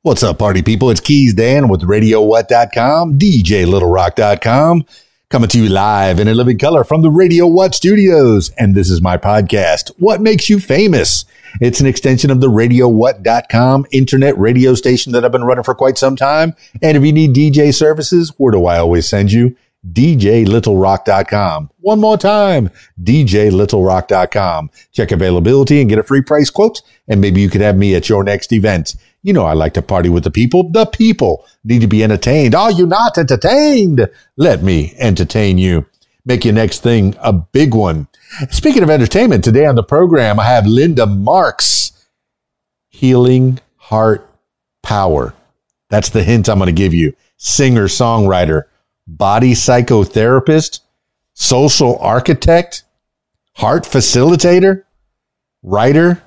What's up, party people? It's Keys Dan with RadioWhat.com, DJLittleRock.com, coming to you live in a living color from the Radio What studios. And this is my podcast, What Makes You Famous? It's an extension of the RadioWhat.com internet radio station that I've been running for quite some time. And if you need DJ services, where do I always send you? DJLittleRock.com. One more time, DJLittleRock.com. Check availability and get a free price quote, and maybe you could have me at your next event. You know I like to party with the people. The people need to be entertained. Are you not entertained? Let me entertain you. Make your next thing a big one. Speaking of entertainment, today on the program, I have Linda Marks, Healing Heart Power. That's the hint I'm going to give you. Singer-songwriter, body psychotherapist, social architect, heart facilitator, writer,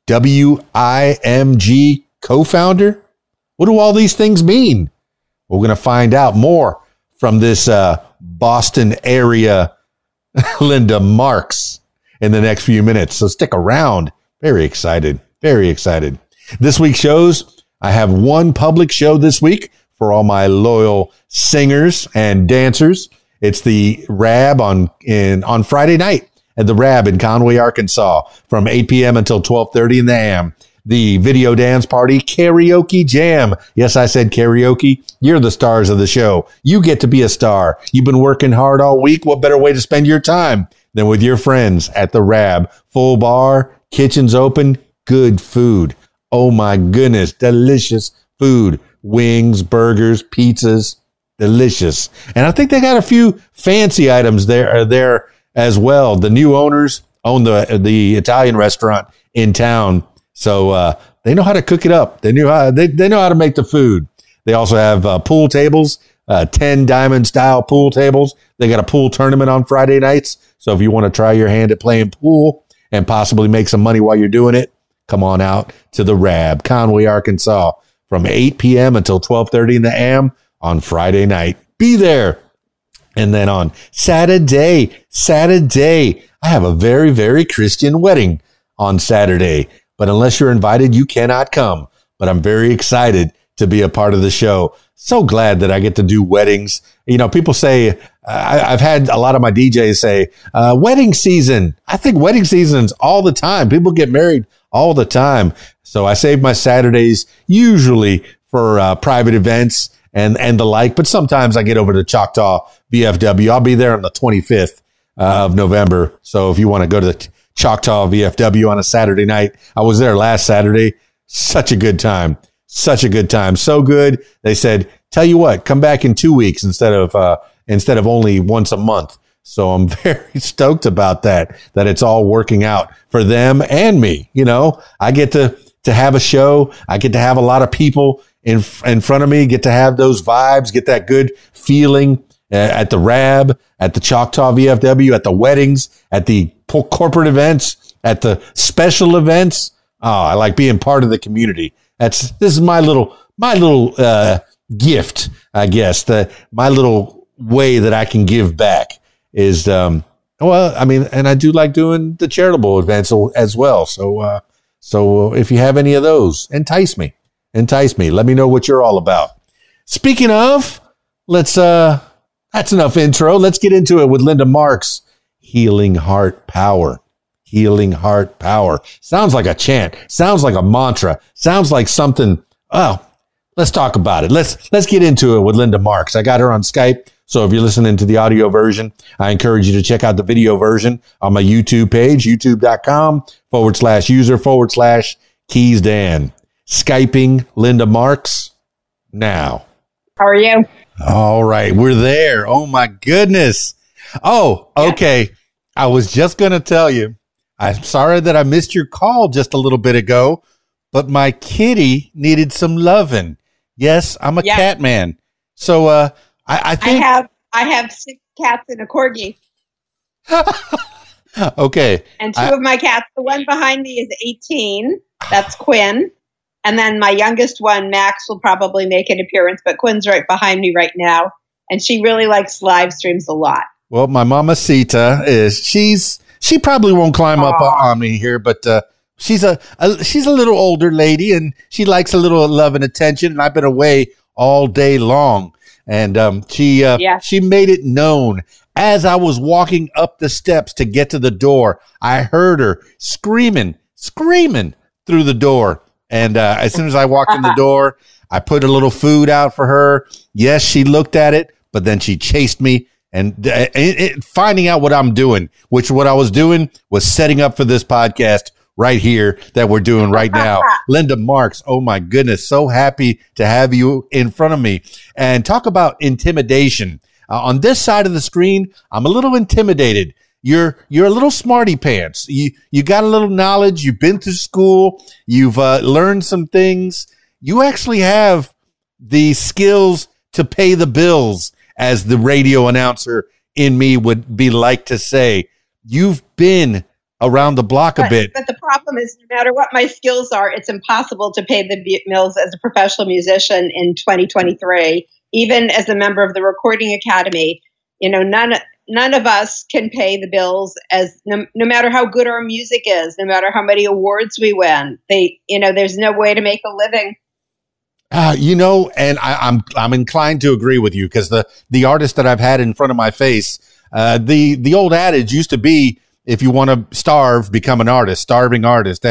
WIMG co-founder. What do all these things mean? We're going to find out more from this Boston area Linda Marks in the next few minutes. So stick around. Very excited. Very excited. This week's shows, I have one public show this week for all my loyal singers and dancers. It's the Rab on Friday night at the Rab in Conway, Arkansas, from 8 p.m. until 12:30 in the a.m. The video dance party karaoke jam. Yes, I said karaoke. You're the stars of the show. You get to be a star. You've been working hard all week. What better way to spend your time than with your friends at the Rab? Full bar, kitchen's open, good food. Oh my goodness, delicious food. Wings, burgers, pizzas, delicious. And I think they got a few fancy items there as well. The new owners own the Italian restaurant in town, so they know how to cook it up. They know how to make the food. They also have pool tables, 10 diamond style pool tables. They got a pool tournament on Friday nights. So if you want to try your hand at playing pool and possibly make some money while you're doing it, come on out to the Rab, Conway, Arkansas, from 8 p.m. until 12:30 in the a.m. on Friday night. Be there. And then on Saturday, I have a very, very Christian wedding on Saturday. But unless you're invited, you cannot come. But I'm very excited to be a part of the show. So glad that I get to do weddings. You know, people say, I've had a lot of my DJs say, wedding season. I think wedding season's all the time. People get married all the time. So I save my Saturdays usually for private events and the like. But sometimes I get over to Choctaw VFW. I'll be there on the 25th of November. So if you want to go to the Choctaw VFW on a Saturday night, I was there last Saturday. Such a good time. Such a good time. So good. They said, tell you what, come back in 2 weeks instead of only once a month. So I'm very stoked about that it's all working out for them and me. You know, I get to have a show. I get to have a lot of people in front of me, get to have those vibes, get that good feeling at the Rab, at the Choctaw VFW, at the weddings, at the corporate events, at the special events. Oh, I like being part of the community. This is my little gift, I guess. My little way that I can give back is, and I do like doing the charitable events as well. So if you have any of those, entice me. Let me know what you're all about. Speaking of, that's enough intro. Let's get into it with Linda Marks. Healing Heart Power. Healing Heart Power. Sounds like a chant. Sounds like a mantra. Sounds like something. Oh, let's talk about it. Let's get into it with Linda Marks. I got her on Skype. So if you're listening to the audio version, I encourage you to check out the video version on my YouTube page, youtube.com/user/KeysDan. Skyping Linda Marks now. How are you? All right. We're there. Oh my goodness. Oh, okay. I was just going to tell you, I'm sorry that I missed your call just a little bit ago, but my kitty needed some loving. Yes, I'm a cat man. So I think I have 6 cats and a corgi. Okay. And 2 of my cats, the one behind me is 18. That's Quinn. And then my youngest one, Max, will probably make an appearance, but Quinn's right behind me right now. And she really likes live streams a lot. Well, my mamacita she probably won't climb up on me here, but she's a little older lady, and she likes a little love and attention. And I've been away all day long, and she made it known as I was walking up the steps to get to the door. I heard her screaming through the door, and as soon as I walked in the door, I put a little food out for her. Yes, she looked at it, but then she chased me. And finding out what I'm doing, which what I was doing was setting up for this podcast right here that we're doing right now. Linda Marks, oh my goodness, so happy to have you in front of me. And talk about intimidation. On this side of the screen, I'm a little intimidated. You're a little smarty pants. You got a little knowledge. You've been to school. You've learned some things. You actually have the skills to pay the bills, as the radio announcer in me would be like to say. You've been around the block a bit. But the problem is, no matter what my skills are, it's impossible to pay the bills as a professional musician in 2023. Even as a member of the Recording Academy, none of us can pay the bills, as no matter how good our music is, no matter how many awards we win. There's no way to make a living. And I'm inclined to agree with you, because the artist that I've had in front of my face, the old adage used to be, if you want to starve, become an artist, starving artist.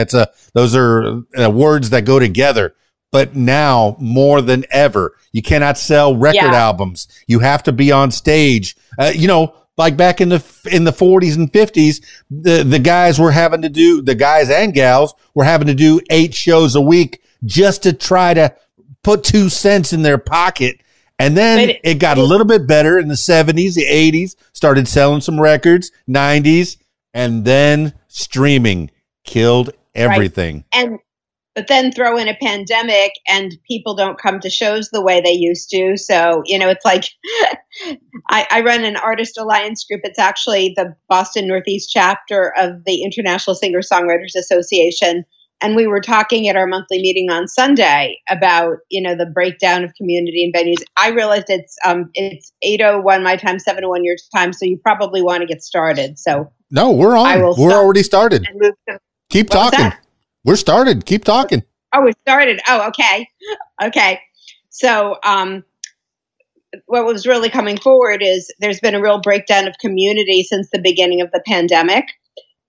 Those are words that go together. But now more than ever, you cannot sell record albums. You have to be on stage. Like back in the 40s and 50s, the guys and gals were having to do 8 shows a week just to try to put 2 cents in their pocket. And then it got a little bit better in the 70s, the 80s, started selling some records, 90s, and then streaming killed everything. Right. But then throw in a pandemic and people don't come to shows the way they used to. So, it's like I run an artist alliance group. It's actually the Boston Northeast chapter of the International Singer-Songwriters Association. And we were talking at our monthly meeting on Sunday about, the breakdown of community and venues. I realized it's 8:01 my time, 7:01 your time. So you probably want to get started. So no, we're on. We're already started. Keep talking. We're started. Keep talking. Oh, we started. Oh, okay. Okay. So what was really coming forward is there's been a real breakdown of community since the beginning of the pandemic.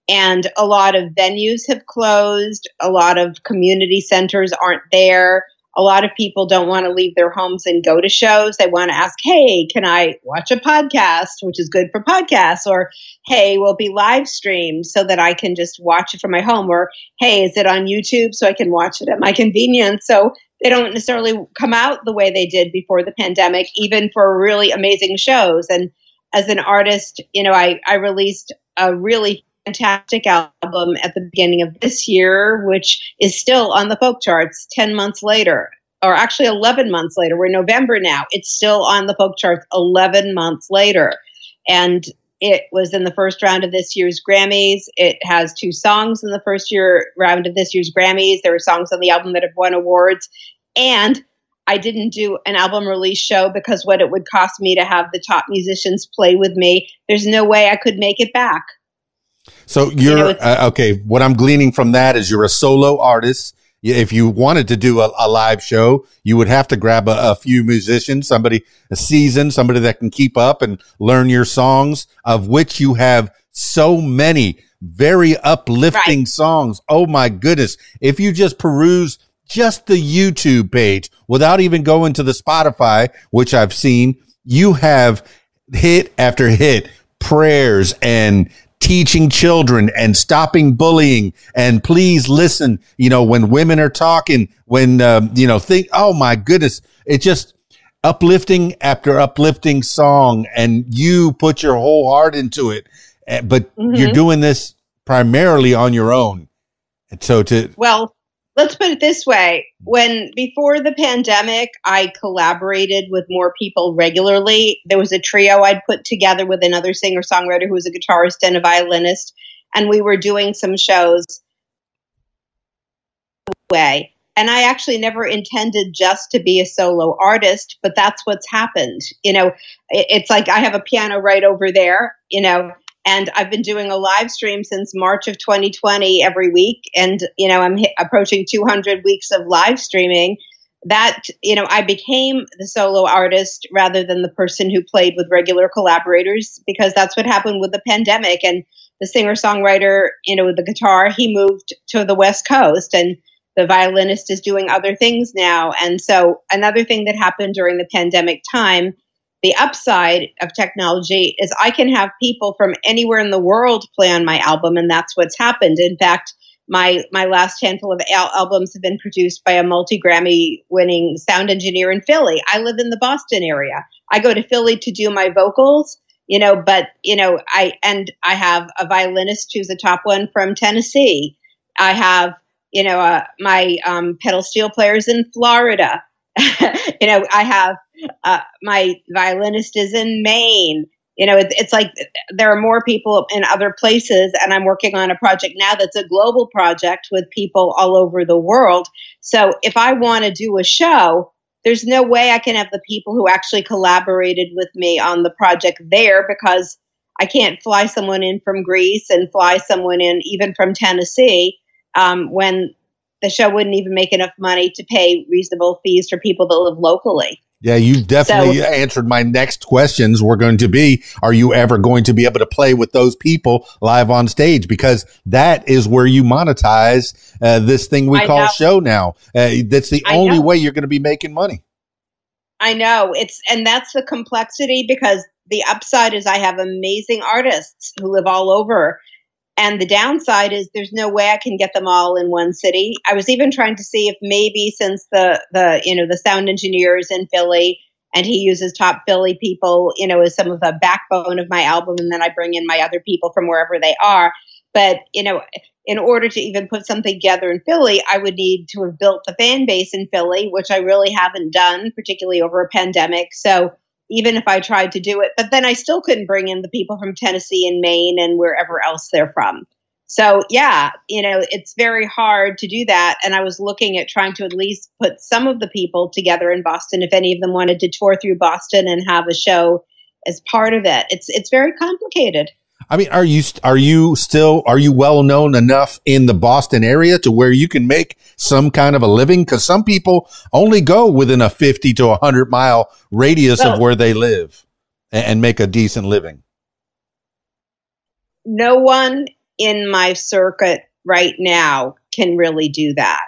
And a lot of venues have closed. A lot of community centers aren't there. A lot of people don't want to leave their homes and go to shows. They want to ask, hey, can I watch a podcast, which is good for podcasts? Or, hey, will it be live streamed so that I can just watch it from my home? Or, hey, is it on YouTube so I can watch it at my convenience? So they don't necessarily come out the way they did before the pandemic, even for really amazing shows. And as an artist, I released a really fantastic album at the beginning of this year, which is still on the folk charts 10 months later, or actually 11 months later. We're in November now. It's still on the folk charts 11 months later. And it was in the first round of this year's Grammys. It has 2 songs in the first round of this year's Grammys. There are songs on the album that have won awards. And I didn't do an album release show because what it would cost me to have the top musicians play with me, there's no way I could make it back. So you're okay. What I'm gleaning from that is you're a solo artist. If you wanted to do a live show, you would have to grab a few musicians, somebody that can keep up and learn your songs, of which you have so many very uplifting songs. Oh my goodness. If you just peruse just the YouTube page without even going to the Spotify, which I've seen, you have hit after hit, prayers and teaching children and stopping bullying and please listen, when women are talking, when, oh my goodness, it's just uplifting after uplifting song, and you put your whole heart into it, but you're doing this primarily on your own. And so let's put it this way. Before the pandemic, I collaborated with more people regularly. There was a trio I'd put together with another singer-songwriter who was a guitarist and a violinist, and we were doing some shows. And I actually never intended just to be a solo artist, but that's what's happened. It's like I have a piano right over there, And I've been doing a live stream since March of 2020 every week. And, I'm approaching 200 weeks of live streaming. That, I became the solo artist rather than the person who played with regular collaborators, because that's what happened with the pandemic. And the singer-songwriter, with the guitar, he moved to the West Coast, and the violinist is doing other things now. And so another thing that happened during the pandemic time, the upside of technology, is I can have people from anywhere in the world play on my album, and that's what's happened. In fact, my last handful of albums have been produced by a multi-Grammy winning sound engineer in Philly. I live in the Boston area. I go to Philly to do my vocals, but I have a violinist who's a top one from Tennessee. I have my pedal steel players in Florida. I have my violinist is in Maine. It's like there are more people in other places, and I'm working on a project now that's a global project with people all over the world. So if I want to do a show, there's no way I can have the people who actually collaborated with me on the project there, because I can't fly someone in from Greece and fly someone in even from Tennessee when the show wouldn't even make enough money to pay reasonable fees for people that live locally. Yeah, you've definitely answered my next questions. Were going to be, are you ever going to be able to play with those people live on stage? Because that is where you monetize this thing we call show now. That's the only way you're going to be making money. I know. And that's the complexity, because the upside is I have amazing artists who live all over. And the downside is there's no way I can get them all in one city. I was even trying to see if maybe, since the sound engineer is in Philly and he uses top Philly people, as some of the backbone of my album, and then I bring in my other people from wherever they are. But, in order to even put something together in Philly, I would need to have built the fan base in Philly, which I really haven't done, particularly over a pandemic. So even if I tried to do it, but then I still couldn't bring in the people from Tennessee and Maine and wherever else they're from. So yeah, it's very hard to do that. And I was looking at trying to at least put some of the people together in Boston, if any of them wanted to tour through Boston and have a show as part of it. It's very complicated. I mean, are you well known enough in the Boston area to where you can make some kind of a living? Because some people only go within a 50 to 100 mile radius of where they live and make a decent living. No one in my circuit right now can really do that.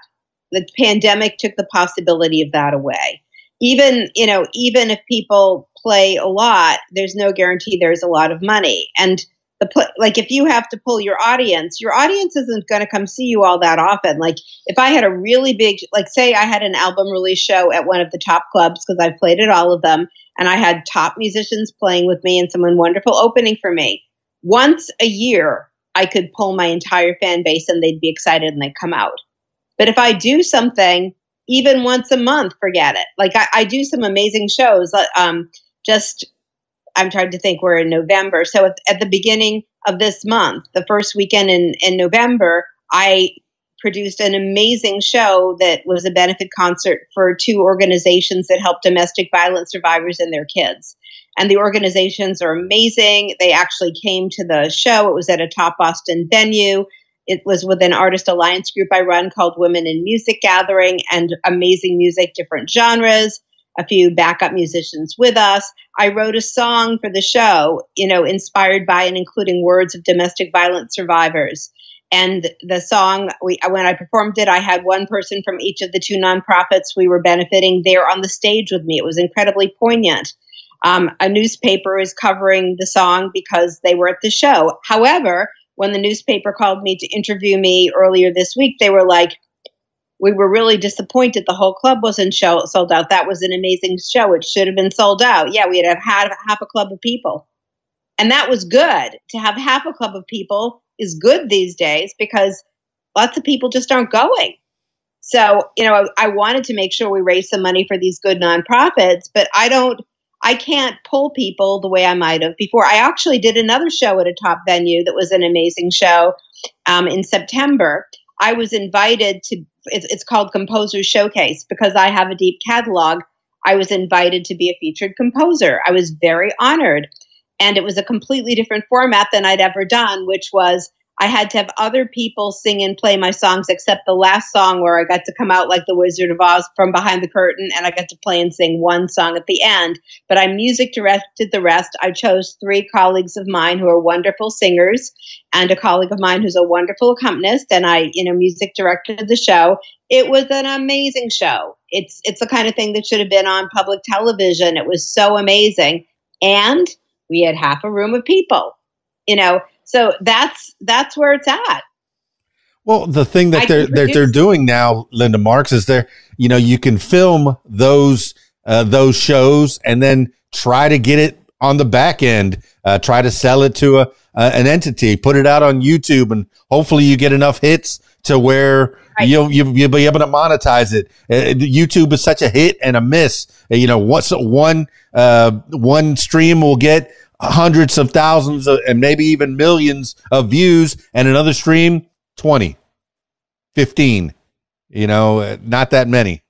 The pandemic took the possibility of that away. Even if people play a lot, there's no guarantee there's a lot of money. And if you have to pull your audience isn't going to come see you all that often. Like if I had a really big, say I had an album release show at one of the top clubs, because I've played at all of them, and I had top musicians playing with me and someone wonderful opening for me. Once a year, I could pull my entire fan base and they'd be excited and they'd come out. But if I do something even once a month, forget it. Like I do some amazing shows. I'm trying to think, we're in November. So at the beginning of this month, the first weekend in November, I produced an amazing show that was a benefit concert for two organizations that help domestic violence survivors and their kids. And the organizations are amazing. They actually came to the show. It was at a top Boston venue. It was with an artist alliance group I run called Women in Music Gathering, and amazing music, different genres, a few backup musicians with us. I wrote a song for the show, inspired by and including words of domestic violence survivors. And the song, when I performed it, I had one person from each of the two nonprofits we were benefiting there on the stage with me. It was incredibly poignant. A newspaper is covering the song because they were at the show. However, when the newspaper called me to interview me earlier this week, they were like, we were really disappointed the whole club wasn't sold out. That was an amazing show. It should have been sold out. Yeah, we had half a club of people. And that was good. To have half a club of people is good these days, because lots of people just aren't going. So, I wanted to make sure we raised some money for these good nonprofits, but I can't pull people the way I might have before. I actually did another show at a top venue that was an amazing show in September. I was invited to, it's called Composer Showcase, because I have a deep catalog. I was invited to be a featured composer. I was very honored. And it was a completely different format than I'd ever done, which was I had to have other people sing and play my songs, except the last song where I got to come out like the Wizard of Oz from behind the curtain, and I got to play and sing one song at the end. But I music directed the rest. I chose 3 colleagues of mine who are wonderful singers, and a colleague of mine who's a wonderful accompanist, and I, music directed the show. It was an amazing show. It's the kind of thing that should have been on public television. It was so amazing. And we had half a room of people, so that's where it's at. Well, the thing that they're doing now, Linda Marks, is you can film those shows and then try to get it on the back end, try to sell it to an entity, put it out on YouTube, and hopefully you get enough hits to where you'll be able to monetize it. YouTube is such a hit and a miss. One stream will get hundreds of thousands and maybe even millions of views, and another stream 20, 15, not that many.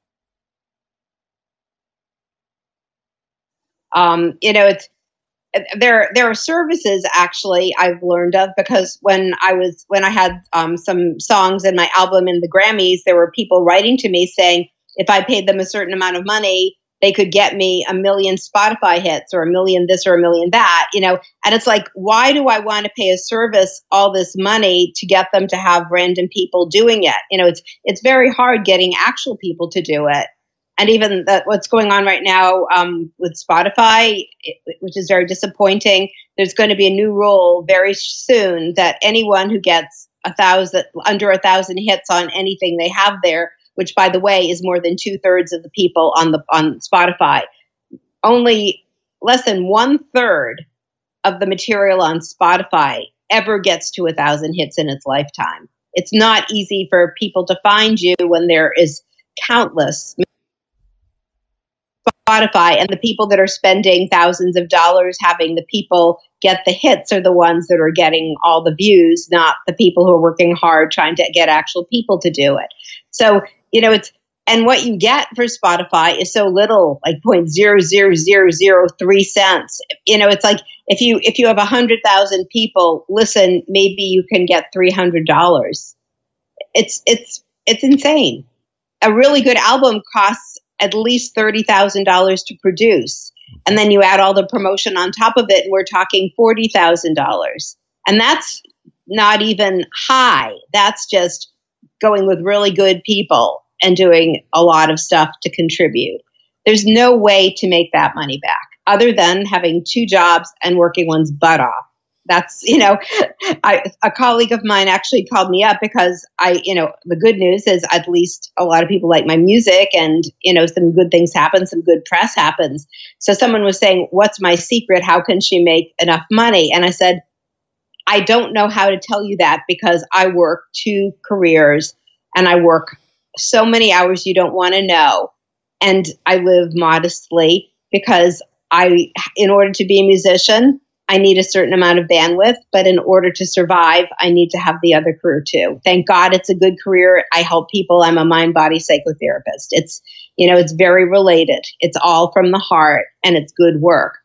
It's there are services actually I've learned of, because when I had some songs in my album in the Grammys, there were people writing to me saying if I paid them a certain amount of money, they could get me 1 million Spotify hits or 1 million this or 1 million that, and it's like, why do I want to pay a service all this money to get them to have random people doing it? It's very hard getting actual people to do it. And even what's going on right now with Spotify, which is very disappointing, there's going to be a new rule very soon that anyone who gets under 1,000 hits on anything they have there, which, by the way, is more than 2/3 of the people on Spotify, only less than 1/3 of the material on Spotify ever gets to 1,000 hits in its lifetime. It's not easy for people to find you when there is countless Spotify, and the people that are spending thousands of dollars having the people get the hits are the ones that are getting all the views, not the people who are working hard trying to get actual people to do it. So, and what you get for Spotify is so little, like 0.00003 cents. It's like if you have 100,000 people listen, maybe you can get $300. It's insane. A really good album costs at least $30,000 to produce. And then you add all the promotion on top of it, and we're talking $40,000. And that's not even high. That's just going with really good people and doing a lot of stuff to contribute. There's no way to make that money back other than having 2 jobs and working one's butt off. That's, a colleague of mine actually called me up because the good news is at least a lot of people like my music, and, some good things happen, some good press happens. So someone was saying, what's my secret? How can she make enough money? And I said, I don't know how to tell you that, because I work 2 careers and I work so many hours you don't want to know. And I live modestly because in order to be a musician, I need a certain amount of bandwidth, but in order to survive, I need to have the other career too. Thank God it's a good career. I help people. I'm a mind-body psychotherapist. It's very related. It's all from the heart, and it's good work.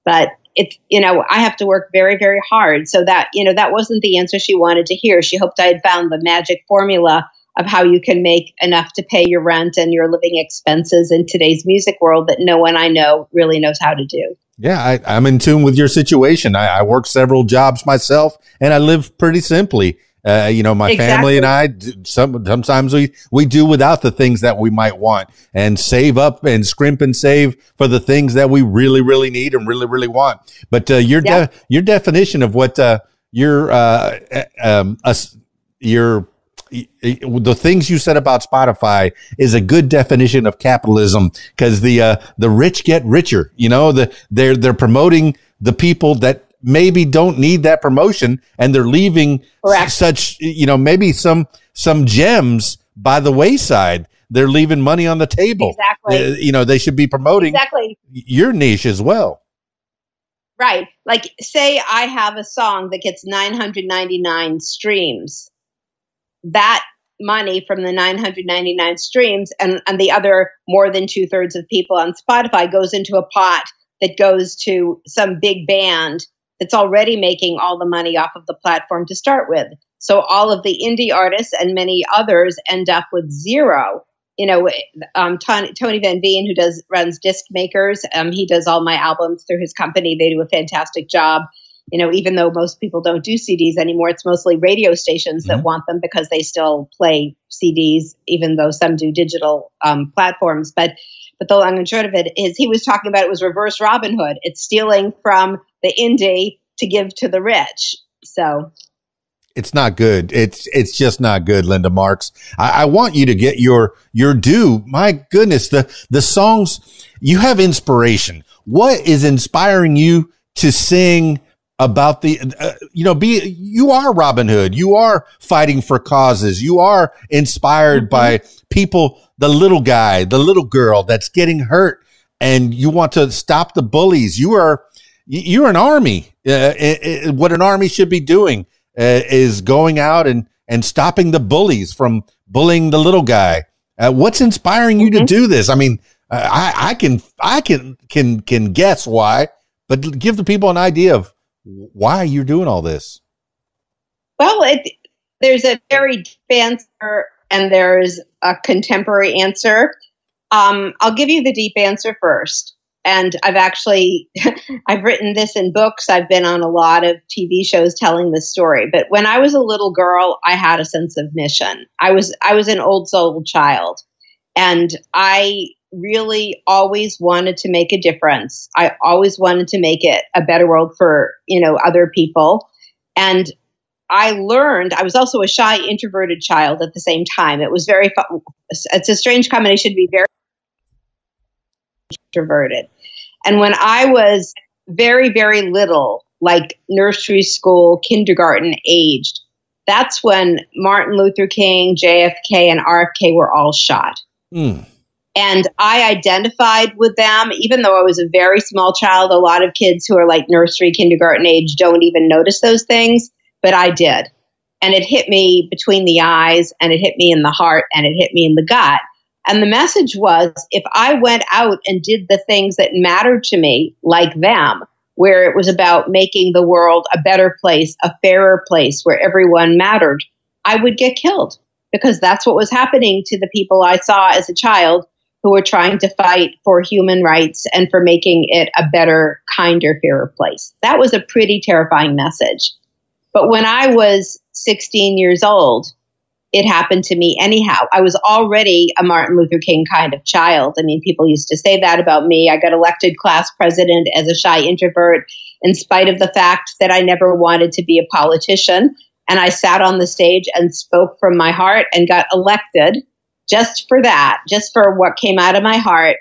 But I have to work very, very hard. So that wasn't the answer she wanted to hear. She hoped I had found the magic formula of how you can make enough to pay your rent and your living expenses in today's music world that no one I know really knows how to do. Yeah, I'm in tune with your situation. I work several jobs myself, and I live pretty simply. My family and I, sometimes we do without the things that we might want, and save up and scrimp and save for the things that we really, really need and really, really want. But your definition of what the things you said about Spotify is a good definition of capitalism, because the rich get richer. They're promoting the people that maybe don't need that promotion, and they're leaving such, maybe some gems by the wayside. They're leaving money on the table. Exactly. They should be promoting your niche as well. Right. Like, say I have a song that gets 999 streams. That money from the 999 streams and the other more than 2/3 of people on Spotify goes into a pot that goes to some big band that's already making all the money off of the platform to start with. So all of the indie artists and many others end up with zero. Tony Van Veen, who runs Disc Makers, he does all my albums through his company. They do a fantastic job. Even though most people don't do CDs anymore, it's mostly radio stations that want them because they still play CDs, even though some do digital platforms. But the long and short of it is, he was talking about it was reverse Robin Hood. It's stealing from the indie to give to the rich. So it's not good. It's just not good, Linda Marks. I want you to get your due. My goodness, the songs, you have inspiration. What is inspiring you to sing about you are Robin Hood. You are fighting for causes. You are inspired by people, the little guy, the little girl that's getting hurt, and you want to stop the bullies. You're an army. What an army should be doing is going out and stopping the bullies from bullying the little guy. What's inspiring you to do this? I mean, I can guess why, but give the people an idea of why you're doing all this. Well, there's a very deep answer and there's a contemporary answer. I'll give you the deep answer first. And I've written this in books. I've been on a lot of TV shows telling this story. But when I was a little girl, I had a sense of mission. I was an old soul child, and I really always wanted to make a difference. I always wanted to make it a better world for, other people. And I was also a shy, introverted child at the same time. It was very fun. It's a strange combination to be very introverted. And when I was very, very little, like nursery school, kindergarten aged, that's when Martin Luther King, JFK, and RFK were all shot. And I identified with them, even though I was a very small child. A lot of kids who are like nursery, kindergarten age don't even notice those things, but I did. And it hit me between the eyes, and it hit me in the heart, and it hit me in the gut. And the message was, if I went out and did the things that mattered to me, like them, where it was about making the world a better place, a fairer place where everyone mattered, I would get killed, because that's what was happening to the people I saw as a child who were trying to fight for human rights and for making it a better, kinder, fairer place. That was a pretty terrifying message. But when I was 16 years old, it happened to me anyhow. I was already a Martin Luther King kind of child. I mean, people used to say that about me. I got elected class president as a shy introvert, in spite of the fact that I never wanted to be a politician. And I sat on the stage and spoke from my heart and got elected just for that, just for what came out of my heart.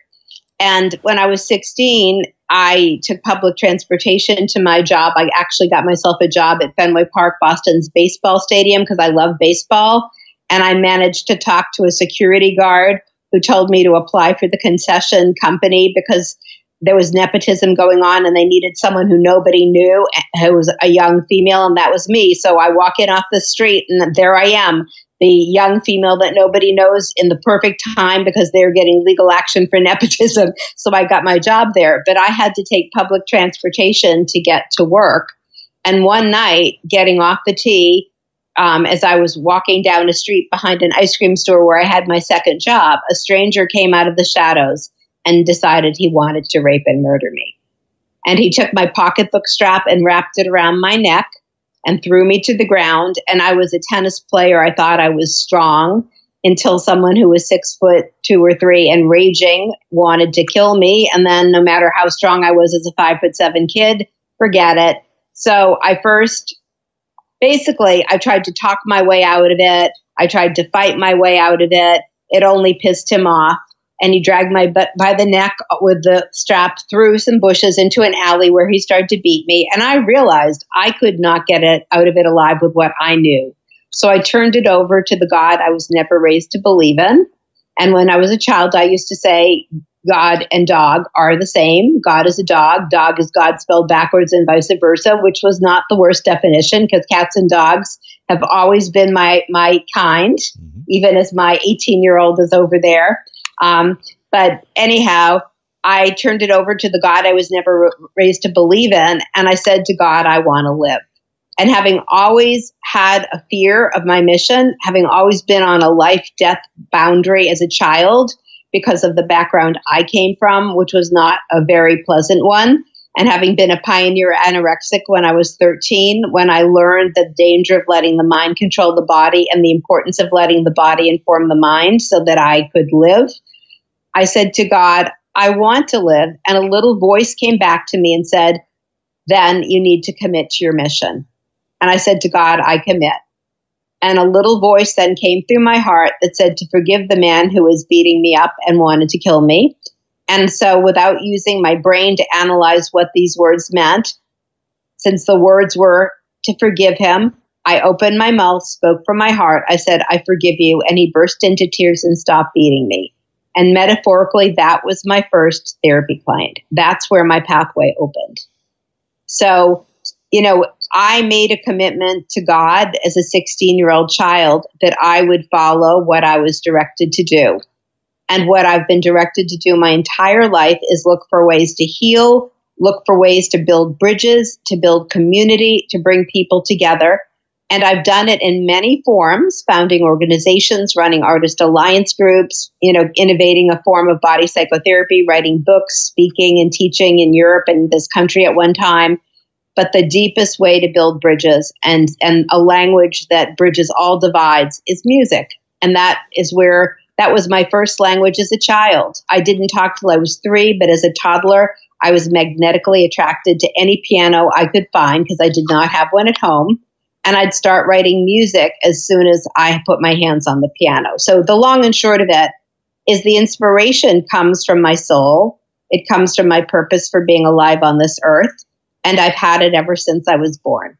And when I was 16, I took public transportation to my job. I actually got myself a job at Fenway Park, Boston's baseball stadium, because I love baseball. And I managed to talk to a security guard who told me to apply for the concession company because there was nepotism going on and they needed someone who nobody knew, who was a young female, and that was me. So I walk in off the street and there I am, the young female that nobody knows, in the perfect time because they're getting legal action for nepotism. So I got my job there, but I had to take public transportation to get to work. And one night, getting off the T, as I was walking down a street behind an ice cream store where I had my second job, a stranger came out of the shadows and decided he wanted to rape and murder me. And he took my pocketbook strap and wrapped it around my neck and threw me to the ground. And I was a tennis player. I thought I was strong until someone who was 6'2" or 3 and raging wanted to kill me. And then no matter how strong I was as a 5'7" kid, forget it. So I tried to talk my way out of it. I tried to fight my way out of it. It only pissed him off. And he dragged my butt by the neck with the strap through some bushes into an alley where he started to beat me. And I realized I could not get it out of it alive with what I knew. So I turned it over to the God I was never raised to believe in. And when I was a child, I used to say God and dog are the same. God is a dog. Dog is God spelled backwards and vice versa, which was not the worst definition because cats and dogs have always been my kind, even as my 18-year-old is over there. But anyhow, I turned it over to the God I was never raised to believe in. And I said to God, I want to live. And having always had a fear of my mission, having always been on a life-death boundary as a child because of the background I came from, which was not a very pleasant one, and having been a pioneer anorexic when I was 13, when I learned the danger of letting the mind control the body and the importance of letting the body inform the mind so that I could live, I said to God, I want to live. And a little voice came back to me and said, then you need to commit to your mission. And I said to God, I commit. And a little voice then came through my heart that said to forgive the man who was beating me up and wanted to kill me. And so without using my brain to analyze what these words meant, since the words were to forgive him, I opened my mouth, spoke from my heart. I said, I forgive you. And he burst into tears and stopped beating me. And metaphorically, that was my first therapy client. That's where my pathway opened. So, I made a commitment to God as a 16-year-old child that I would follow what I was directed to do. And what I've been directed to do my entire life is look for ways to heal, look for ways to build bridges, to build community, to bring people together. And I've done it in many forms, founding organizations, running artist alliance groups, innovating a form of body psychotherapy, writing books, speaking and teaching in Europe and this country at one time. But the deepest way to build bridges and a language that bridges all divides is music. And that was my first language as a child. I didn't talk till I was 3, but as a toddler, I was magnetically attracted to any piano I could find because I did not have one at home. And I'd start writing music as soon as I put my hands on the piano. So the long and short of it is the inspiration comes from my soul. It comes from my purpose for being alive on this earth. And I've had it ever since I was born.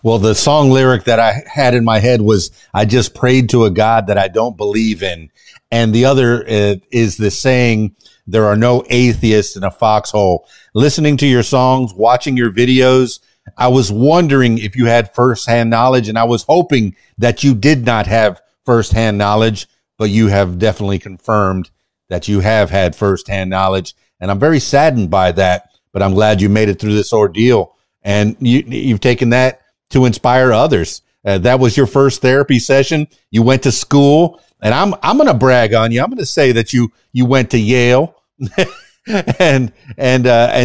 Well, the song lyric that I had in my head was, I just prayed to a God that I don't believe in. And the other is the saying, there are no atheists in a foxhole. Listening to your songs, watching your videos, I was wondering if you had firsthand knowledge, and I was hoping that you did not have firsthand knowledge, but you have definitely confirmed that you have had firsthand knowledge. And I'm very saddened by that, but I'm glad you made it through this ordeal, and you've taken that to inspire others. That was your first therapy session. You went to school, and I'm going to brag on you. I'm going to say that you went to Yale and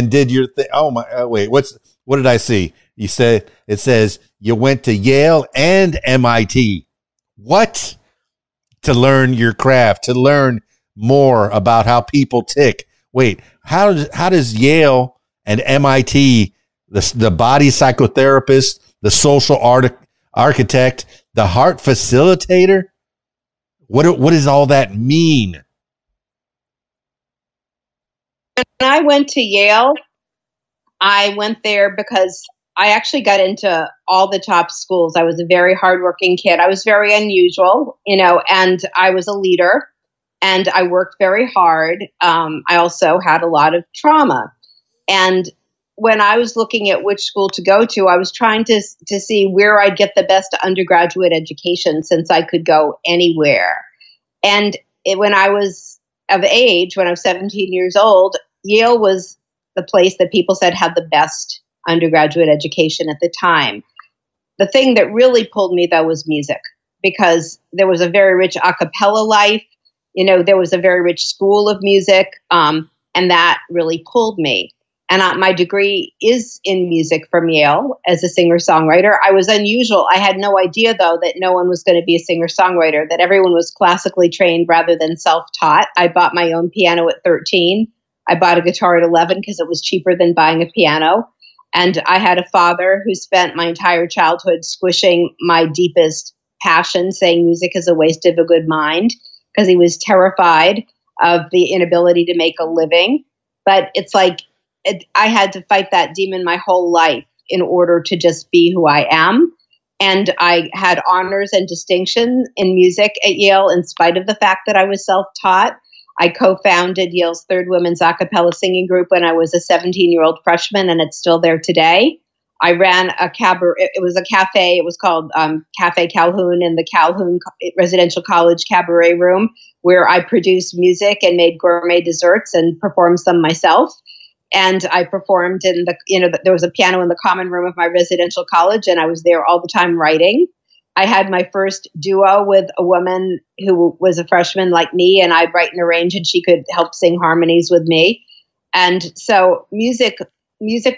did your thing. Oh my, wait, what did I see? You said, it says you went to Yale and MIT. What? To learn your craft, to learn more about how people tick. Wait, how does Yale and MIT, the body psychotherapist, the social architect, the heart facilitator, what does all that mean? When I went to Yale, I went there because I actually got into all the top schools. I was a very hardworking kid. I was very unusual, and I was a leader, and I worked very hard. I also had a lot of trauma. And when I was looking at which school to go to, I was trying to see where I'd get the best undergraduate education, since I could go anywhere. And when I was of age, when I was 17 years old, Yale was the place that people said had the best undergraduate education at the time. The thing that really pulled me, though, was music, because there was a very rich a cappella life. There was a very rich school of music, and that really pulled me. And my degree is in music from Yale as a singer-songwriter. I was unusual. I had no idea, though, that no one was going to be a singer-songwriter, that everyone was classically trained rather than self-taught. I bought my own piano at 13. I bought a guitar at 11 because it was cheaper than buying a piano. And I had a father who spent my entire childhood squishing my deepest passion, saying music is a waste of a good mind, because he was terrified of the inability to make a living. But it's like I had to fight that demon my whole life in order to just be who I am. And I had honors and distinction in music at Yale in spite of the fact that I was self-taught. I co-founded Yale's third women's a cappella singing group when I was a 17-year-old freshman, and it's still there today. I ran a cabaret. It was a cafe. It was called Cafe Calhoun in the Calhoun Residential College Cabaret Room. where I produced music and made gourmet desserts and performed some myself. And I performed in there was a piano in the common room of my residential college, and I was there all the time writing. I had my first duo with a woman who was a freshman like me, and I'd write and arrange, and she could help sing harmonies with me. And so music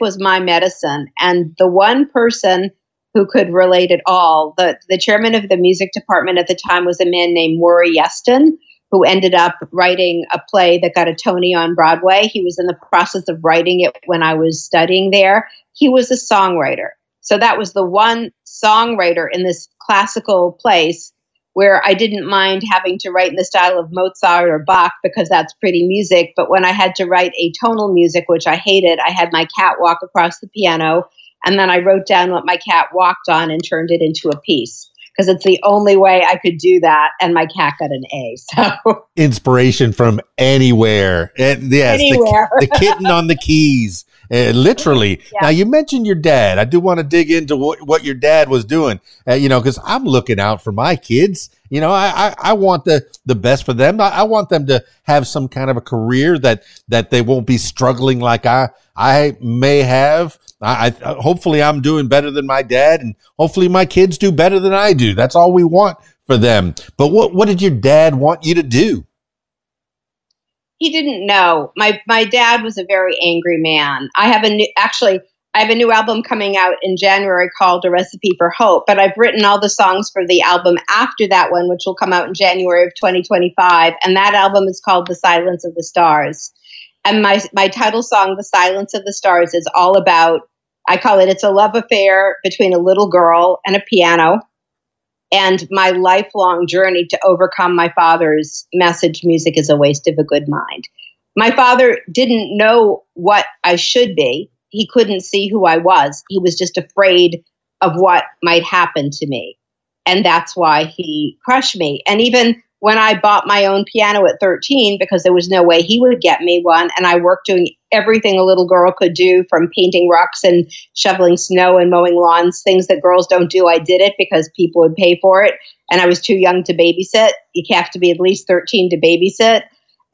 was my medicine. And the one person who could relate at all, the chairman of the music department at the time was a man named Maury Yeston, who ended up writing a play that got a Tony on Broadway. He was in the process of writing it when I was studying there. He was a songwriter. So that was the one songwriter in this classical place where I didn't mind having to write in the style of Mozart or Bach because that's pretty music. But when I had to write atonal music, which I hated, I had my cat walk across the piano, and then I wrote down what my cat walked on and turned it into a piece, because it's the only way I could do that. And my cat got an A. So inspiration from anywhere. And yes, anywhere. The kitten on the keys. Literally. Yeah. Now, you mentioned your dad. I do want to dig into what your dad was doing, because I'm looking out for my kids. I want the best for them. I want them to have some kind of a career that they won't be struggling like I may have. Hopefully I'm doing better than my dad, and hopefully my kids do better than I do. That's all we want for them. But what did your dad want you to do? He didn't know. My dad was a very angry man. I have a new album coming out in January called A Recipe for Hope, but I've written all the songs for the album after that one, which will come out in January of 2025. And that album is called The Silence of the Stars. And my title song, The Silence of the Stars, is all about, I call it, it's a love affair between a little girl and a piano, and my lifelong journey to overcome my father's message, music is a waste of a good mind. My father didn't know what I should be. He couldn't see who I was. He was just afraid of what might happen to me. And that's why he crushed me. And even when I bought my own piano at 13, because there was no way he would get me one, and I worked doing everything a little girl could do, from painting rocks and shoveling snow and mowing lawns, things that girls don't do, I did it because people would pay for it. And I was too young to babysit. You have to be at least 13 to babysit.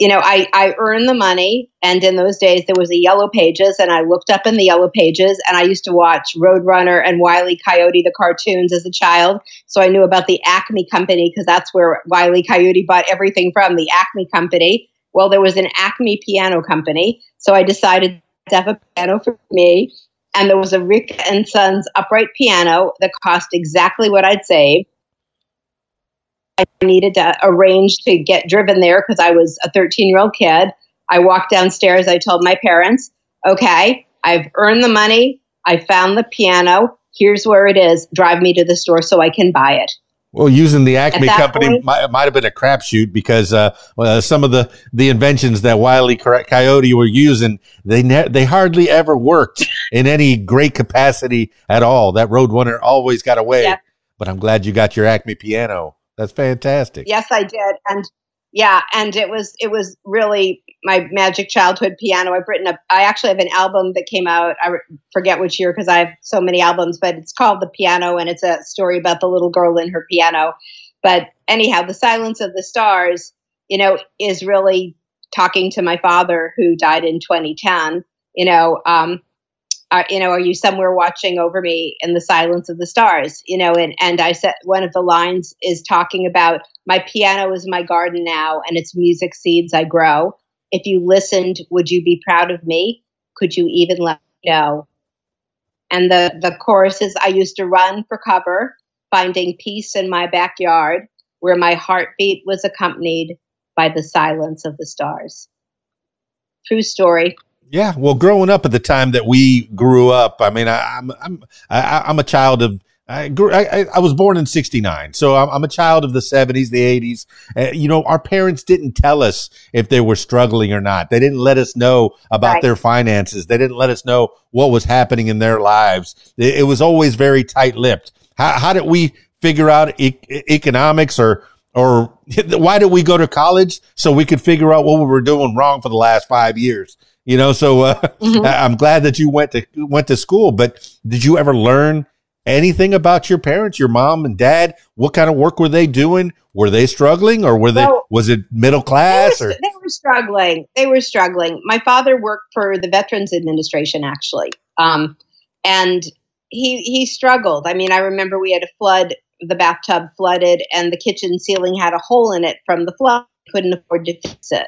I earned the money, and in those days there was a Yellow Pages, and I looked up in the Yellow Pages, and I used to watch Roadrunner and Wile E. Coyote, the cartoons, as a child. So I knew about the Acme Company, because that's where Wile E. Coyote bought everything from, the Acme Company. Well, there was an Acme Piano Company, so I decided to have a piano for me, and there was a Rick and Sons upright piano that cost exactly what I'd saved. I needed to arrange to get driven there because I was a 13-year-old kid. I walked downstairs. I told my parents, okay, I've earned the money. I found the piano. Here's where it is. Drive me to the store so I can buy it. Well, using the Acme Company might have been a crapshoot, because some of the inventions that Wile E. Coyote were using, they hardly ever worked in any great capacity at all. That Roadrunner always got away. Yeah. But I'm glad you got your Acme piano. That's fantastic. Yes, I did. And it was really my magic childhood piano. I actually have an album that came out. I forget which year because I have so many albums, but it's called The Piano, and it's a story about the little girl in her piano. But anyhow, The Silence of the Stars, is really talking to my father, who died in 2010. Are you somewhere watching over me in the silence of the stars? And I said, one of the lines is talking about, my piano is my garden now, and its music seeds I grow. If you listened, would you be proud of me? Could you even let me know? And the chorus is, I used to run for cover, finding peace in my backyard, where my heartbeat was accompanied by the silence of the stars. True story. Yeah, well, growing up at the time that we grew up, I mean, I'm a child of. I was born in '69, so I'm a child of the '70s, the '80s. Our parents didn't tell us if they were struggling or not. They didn't let us know about their finances. They didn't let us know what was happening in their lives. It was always very tight-lipped. How did we figure out economics, or why did we go to college? So we could figure out what we were doing wrong for the last 5 years. I'm glad that you went to school, but did you ever learn anything about your parents, your mom and dad? What kind of work were they doing? Were they struggling, or was it middle class? They were struggling. They were struggling. My father worked for the Veterans Administration, actually. And he struggled. I mean, I remember we had a flood, the bathtub flooded, and the kitchen ceiling had a hole in it from the flood. Couldn't afford to fix it.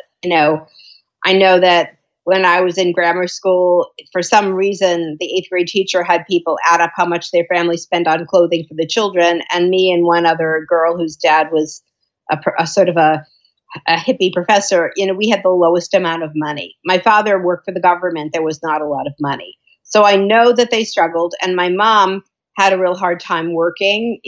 I know that when I was in grammar school, for some reason, the 8th grade teacher had people add up how much their family spent on clothing for the children. And me and one other girl whose dad was a sort of a hippie professor, we had the lowest amount of money. My father worked for the government. There was not a lot of money. So I know that they struggled. And my mom had a real hard time working.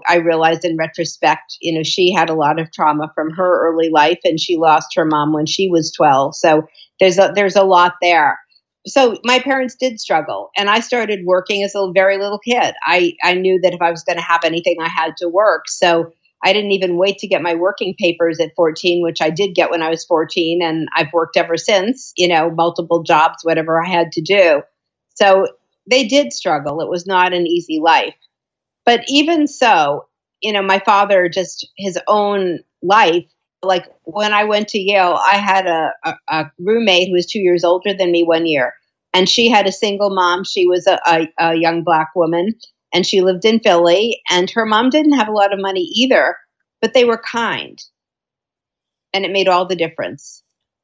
I realized in retrospect, she had a lot of trauma from her early life, and she lost her mom when she was 12. So there's a lot there. So my parents did struggle, and I started working as a very little kid. I knew that if I was going to have anything, I had to work. So I didn't even wait to get my working papers at 14, which I did get when I was 14. And I've worked ever since, multiple jobs, whatever I had to do. So they did struggle. It was not an easy life. But even so, my father, just his own life, like when I went to Yale, I had a roommate who was 2 years older than me 1 year. And she had a single mom. She was a young Black woman, and she lived in Philly. And her mom didn't have a lot of money either, but they were kind. And it made all the difference.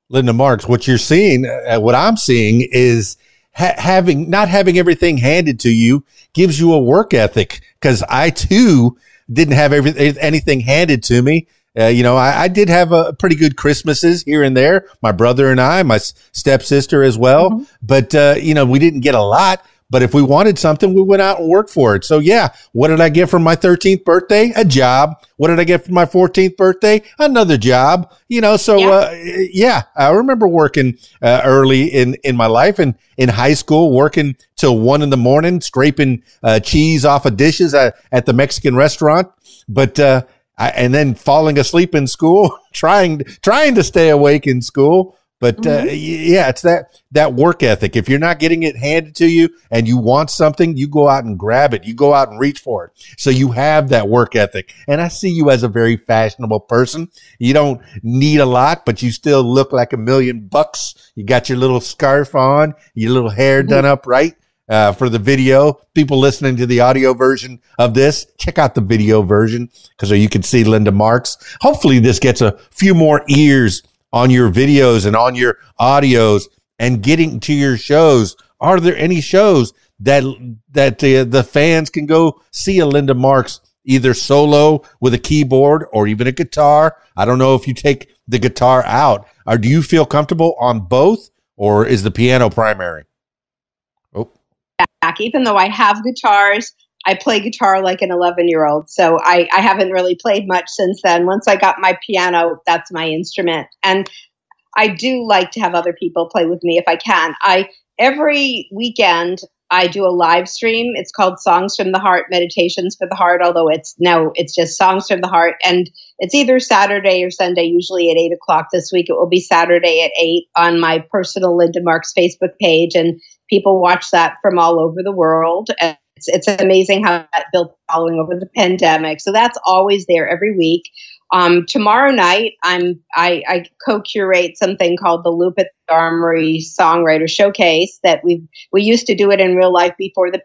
Linda Marks, what you're seeing, what I'm seeing is not having everything handed to you gives you a work ethic, because I too didn't have anything handed to me. I did have a pretty good Christmases here and there. My brother and I, my stepsister as well. Mm-hmm. But, we didn't get a lot. But if we wanted something, we went out and worked for it. So, yeah, what did I get for my 13th birthday? A job. What did I get for my 14th birthday? Another job. I remember working early in my life, and in high school, working till 1 a.m, scraping cheese off of dishes at the Mexican restaurant. But and then falling asleep in school, trying to stay awake in school. But it's that work ethic. If you're not getting it handed to you and you want something, you go out and grab it. You go out and reach for it. So you have that work ethic. And I see you as a very fashionable person. You don't need a lot, but you still look like $1 million. You got your little scarf on, your little hair done up right. For the video, people listening to the audio version of this, check out the video version, because you can see Linda Marks. Hopefully this gets a few more ears on your videos and on your audios and getting to your shows. Are there any shows that the fans can go see a Linda Marks, either solo with a keyboard or even a guitar? I don't know if you take the guitar out. Or do you feel comfortable on both, or is the piano primary? Even though I have guitars, I play guitar like an 11-year-old. So I haven't really played much since then. Once I got my piano, that's my instrument. And I do like to have other people play with me if I can. Every weekend, I do a live stream. It's called Songs from the Heart, Meditations for the Heart, although it's just Songs from the Heart. And it's either Saturday or Sunday, usually at 8 o'clock. This week, it will be Saturday at 8 on my personal Linda Marks Facebook page. And people watch that from all over the world. And it's amazing how that built following over the pandemic. So that's always there every week. Tomorrow night, I co-curate something called the Loop at the Armory Songwriter Showcase that we used to do it in real life before the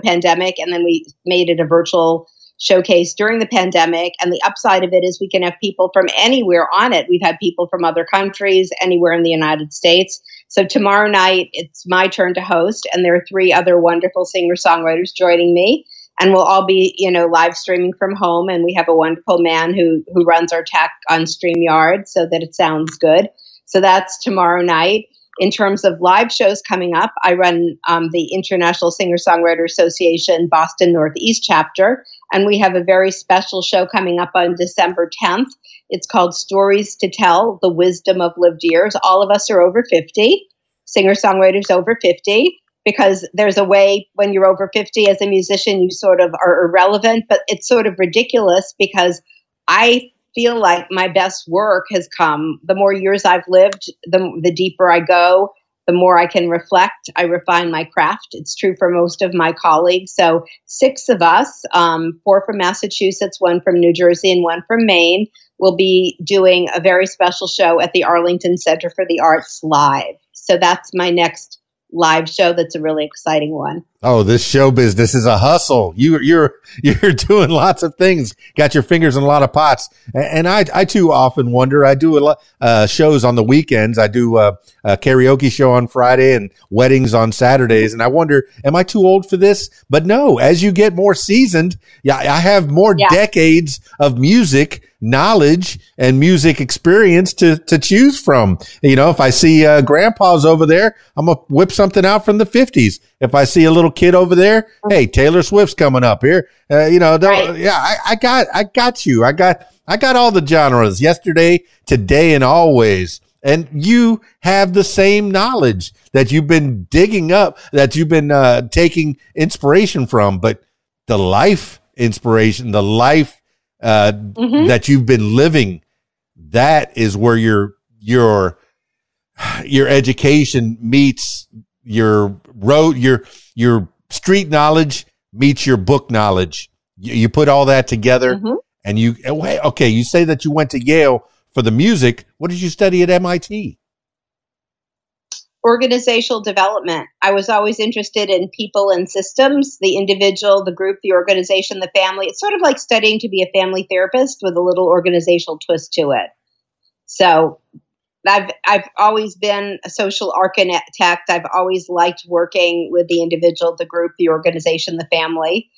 pandemic, and then we made it a virtual showcase during the pandemic. And the upside of it is we can have people from anywhere on it. We've had people from other countries, anywhere in the United States. So tomorrow night, it's my turn to host, and there are 3 other wonderful singer-songwriters joining me. And we'll all be, live streaming from home. And we have a wonderful man who runs our tech on StreamYard so that it sounds good. So that's tomorrow night. In terms of live shows coming up, I run the International Singer-Songwriter Association Boston Northeast chapter. And we have a very special show coming up on December 10th. It's called Stories to Tell, The Wisdom of Lived Years. All of us are over 50, singer-songwriters over 50. Because there's a way when you're over 50 as a musician, you sort of are irrelevant, but it's sort of ridiculous because I feel like my best work has come. The more years I've lived, the deeper I go. the more I can reflect, I refine my craft. It's true for most of my colleagues. So 6 of us, 4 from Massachusetts, 1 from New Jersey, and 1 from Maine, will be doing a very special show at the Arlington Center for the Arts live. So that's my next live show. That's a really exciting one. Oh, this show business is a hustle. You're doing lots of things. Got your fingers in a lot of pots. And I too often wonder. I do a lot shows on the weekends. I do a karaoke show on Friday and weddings on Saturdays. And I wonder, am I too old for this? But no, as you get more seasoned, I have more decades of music knowledge and music experience to choose from. You know, if I see grandpa's over there, I'm gonna whip something out from the 50s. If I see a little kid over there, hey, Taylor Swift's coming up here. I got you. I got all the genres, yesterday, today, and always. And you have the same knowledge that you've been digging up, that you've been taking inspiration from, but the life inspiration, the life that you've been living, that is where your education meets your road, your street knowledge meets your book knowledge. You put all that together, and you say that you went to Yale for the music. What did you study at MIT? Organizational development. I was always interested in people and systems, the individual, the group, the organization, the family. It's sort of like studying to be a family therapist with a little organizational twist to it. So I've always been a social architect. I've always liked working with the individual, the group, the organization, the family.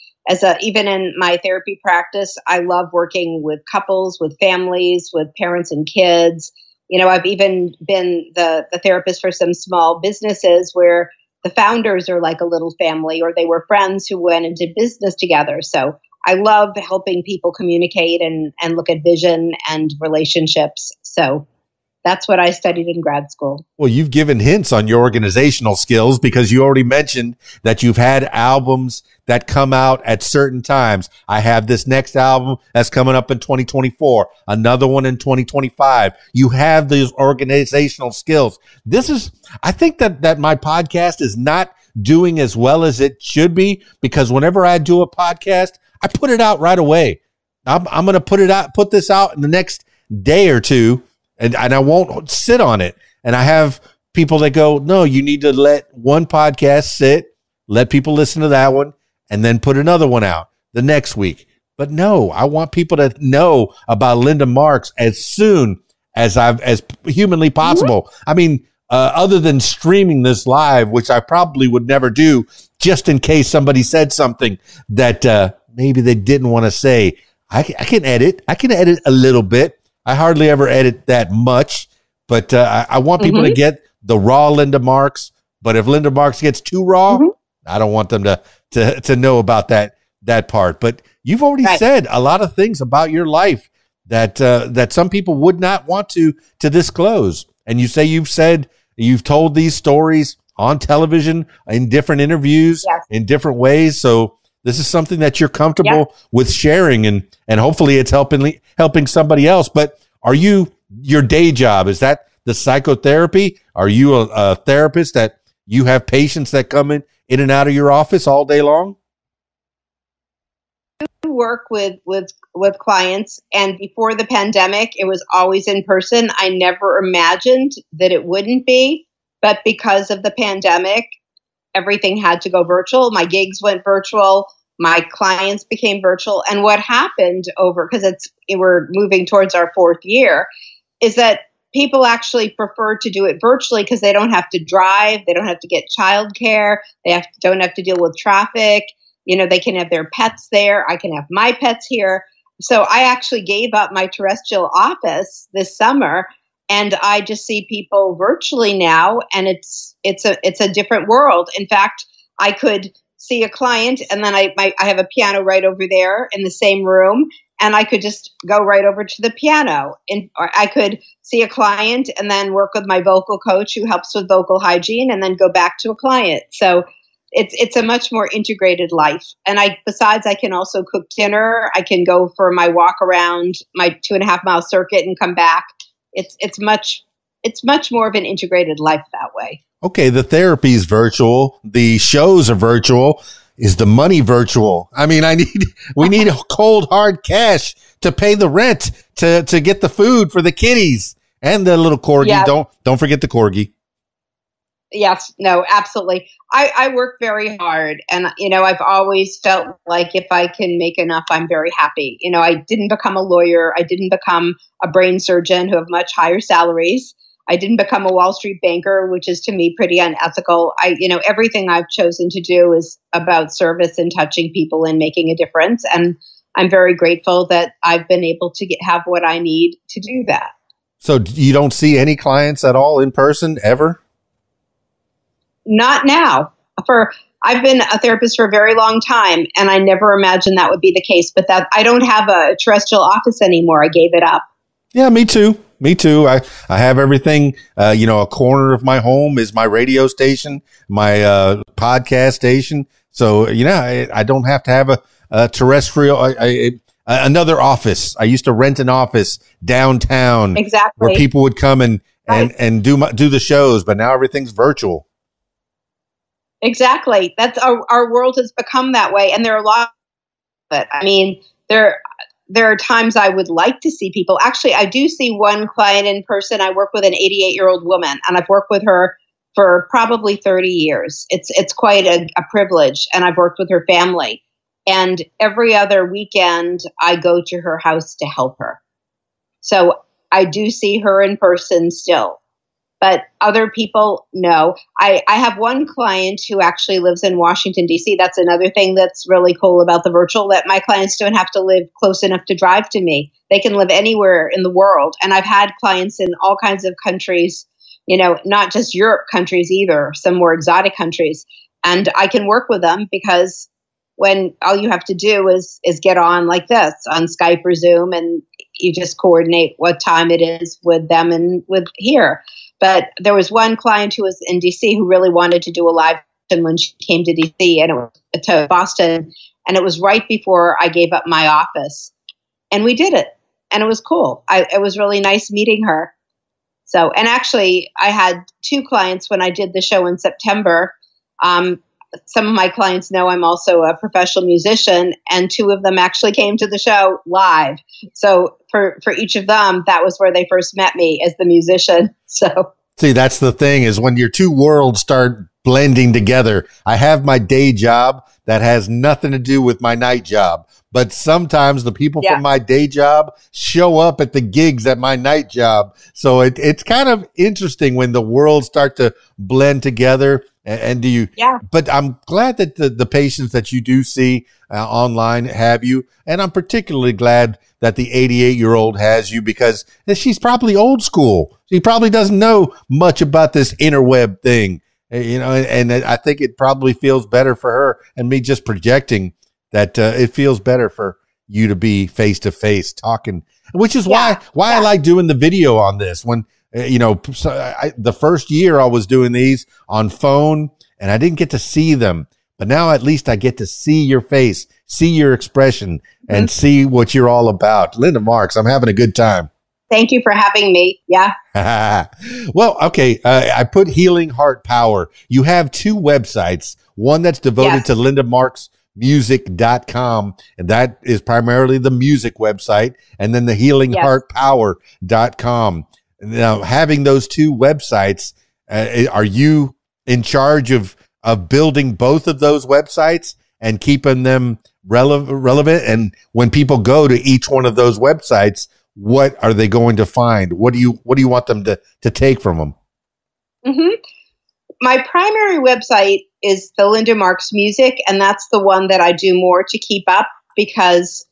Even in my therapy practice, I love working with couples, with families, with parents and kids. You know, I've even been the therapist for some small businesses where the founders are like a little family, or they were friends who went into business together. So I love helping people communicate and look at vision and relationships. So that's what I studied in grad school. Well, you've given hints on your organizational skills, because you already mentioned that you've had albums that come out at certain times. I have this next album that's coming up in 2024, another one in 2025. You have these organizational skills. I think that my podcast is not doing as well as it should be, because whenever I do a podcast, I put it out right away. I'm going to put this out in the next day or two. And I won't sit on it. And I have people that go, no, you need to let one podcast sit, let people listen to that one, and then put another one out the next week. But no, I want people to know about Linda Marks as soon as humanly possible. I mean, other than streaming this live, which I probably would never do, just in case somebody said something that maybe they didn't want to say. I can edit. I can edit a little bit. I hardly ever edit that much, but I want people to get the raw Linda Marks. But if Linda Marks gets too raw, I don't want them to know about that part. But you've already said a lot of things about your life that some people would not want to disclose. And you say you've told these stories on television, in different interviews, in different ways. So this is something that you're comfortable with sharing, and hopefully it's helping somebody else. But are you, your day job, is that the psychotherapy? Are you a therapist that you have patients that come in and out of your office all day long? I work with clients, and before the pandemic, it was always in person. I never imagined that it wouldn't be, but because of the pandemic, everything had to go virtual. My gigs went virtual. My clients became virtual. And what happened because we're moving towards our 4th year, is that people actually prefer to do it virtually because they don't have to drive. They don't have to get childcare. They don't have to deal with traffic. You know, they can have their pets there. I can have my pets here. So I actually gave up my terrestrial office this summer, and I just see people virtually now, and it's a different world. In fact, I could see a client, and then I have a piano right over there in the same room, and I could just go right over to the piano. Or I could see a client and then work with my vocal coach who helps with vocal hygiene, and then go back to a client. So it's a much more integrated life. And besides, I can also cook dinner. I can go for my walk around my 2.5 mile circuit and come back. It's much it's much more of an integrated life that way. Okay, the therapy's virtual, the shows are virtual. Is the money virtual? I mean, we need cold hard cash to pay the rent, to get the food for the kitties and the little corgi. Yeah. Don't forget the corgi. Yes, no, absolutely. I work very hard, and I've always felt like if I can make enough, I'm very happy. I didn't become a lawyer. I didn't become a brain surgeon who have much higher salaries. I didn't become a Wall Street banker, which is to me pretty unethical. Everything I've chosen to do is about service and touching people and making a difference. And I'm very grateful that I've been able to have what I need to do that. So you don't see any clients at all in person ever? Not now. I've been a therapist for a very long time, and I never imagined that would be the case. But that I don't have a terrestrial office anymore. I gave it up. Yeah, me too. I have everything. A corner of my home is my radio station, my podcast station. So I don't have to have a terrestrial. Another office. I used to rent an office downtown, exactly, where people would come and do the shows. But now everything's virtual. Exactly. That's our world has become that way, and there are a lot of it. I mean, there are times I would like to see people. Actually, I do see one client in person. I work with an 88-year-old woman, and I've worked with her for probably 30 years. It's quite a privilege, and I've worked with her family. And every other weekend, I go to her house to help her. So I do see her in person still. But other people, no. I have one client who actually lives in Washington, D.C. That's another thing that's really cool about the virtual, that my clients don't have to live close enough to drive to me. They can live anywhere in the world. And I've had clients in all kinds of countries, not just Europe countries either, some more exotic countries. And I can work with them because when all you have to do is get on like this on Skype or Zoom, and you just coordinate what time it is with them and with here. But there was one client who was in DC who really wanted to do a live session when she came to DC, and it was to Boston, and it was right before I gave up my office, and we did it, and it was cool. It was really nice meeting her. So, and actually, I had two clients when I did the show in September. Some of my clients know I'm also a professional musician, and two of them actually came to the show live. So for each of them, that was where they first met me as the musician. So see, that's the thing, is when your two worlds start blending together. I have my day job that has nothing to do with my night job, but sometimes the people from my day job show up at the gigs at my night job. So it's kind of interesting when the worlds start to blend together. And do you? Yeah. But I'm glad that the patients that you do see online have you, and I'm particularly glad that the 88-year-old has you, because she's probably old school. She probably doesn't know much about this interweb thing, And I think it probably feels better for her, and me just projecting that it feels better for you to be face to face talking, which is why I like doing the video on this when. The first year I was doing these on phone and I didn't get to see them, but now at least I get to see your face, see your expression, and see what you're all about. Linda Marks, I'm having a good time. Thank you for having me. Yeah. Well, okay. I put Healing Heart Power. You have two websites, one that's devoted to LindaMarksMusic.com, and that is primarily the music website, and then the HealingHeartPower.com. Now, having those two websites, are you in charge of building both of those websites and keeping them relevant? And when people go to each one of those websites, what are they going to find? What do you want them to take from them? Mm-hmm. My primary website is the Linda Marks Music, and that's the one that I do more to keep up, because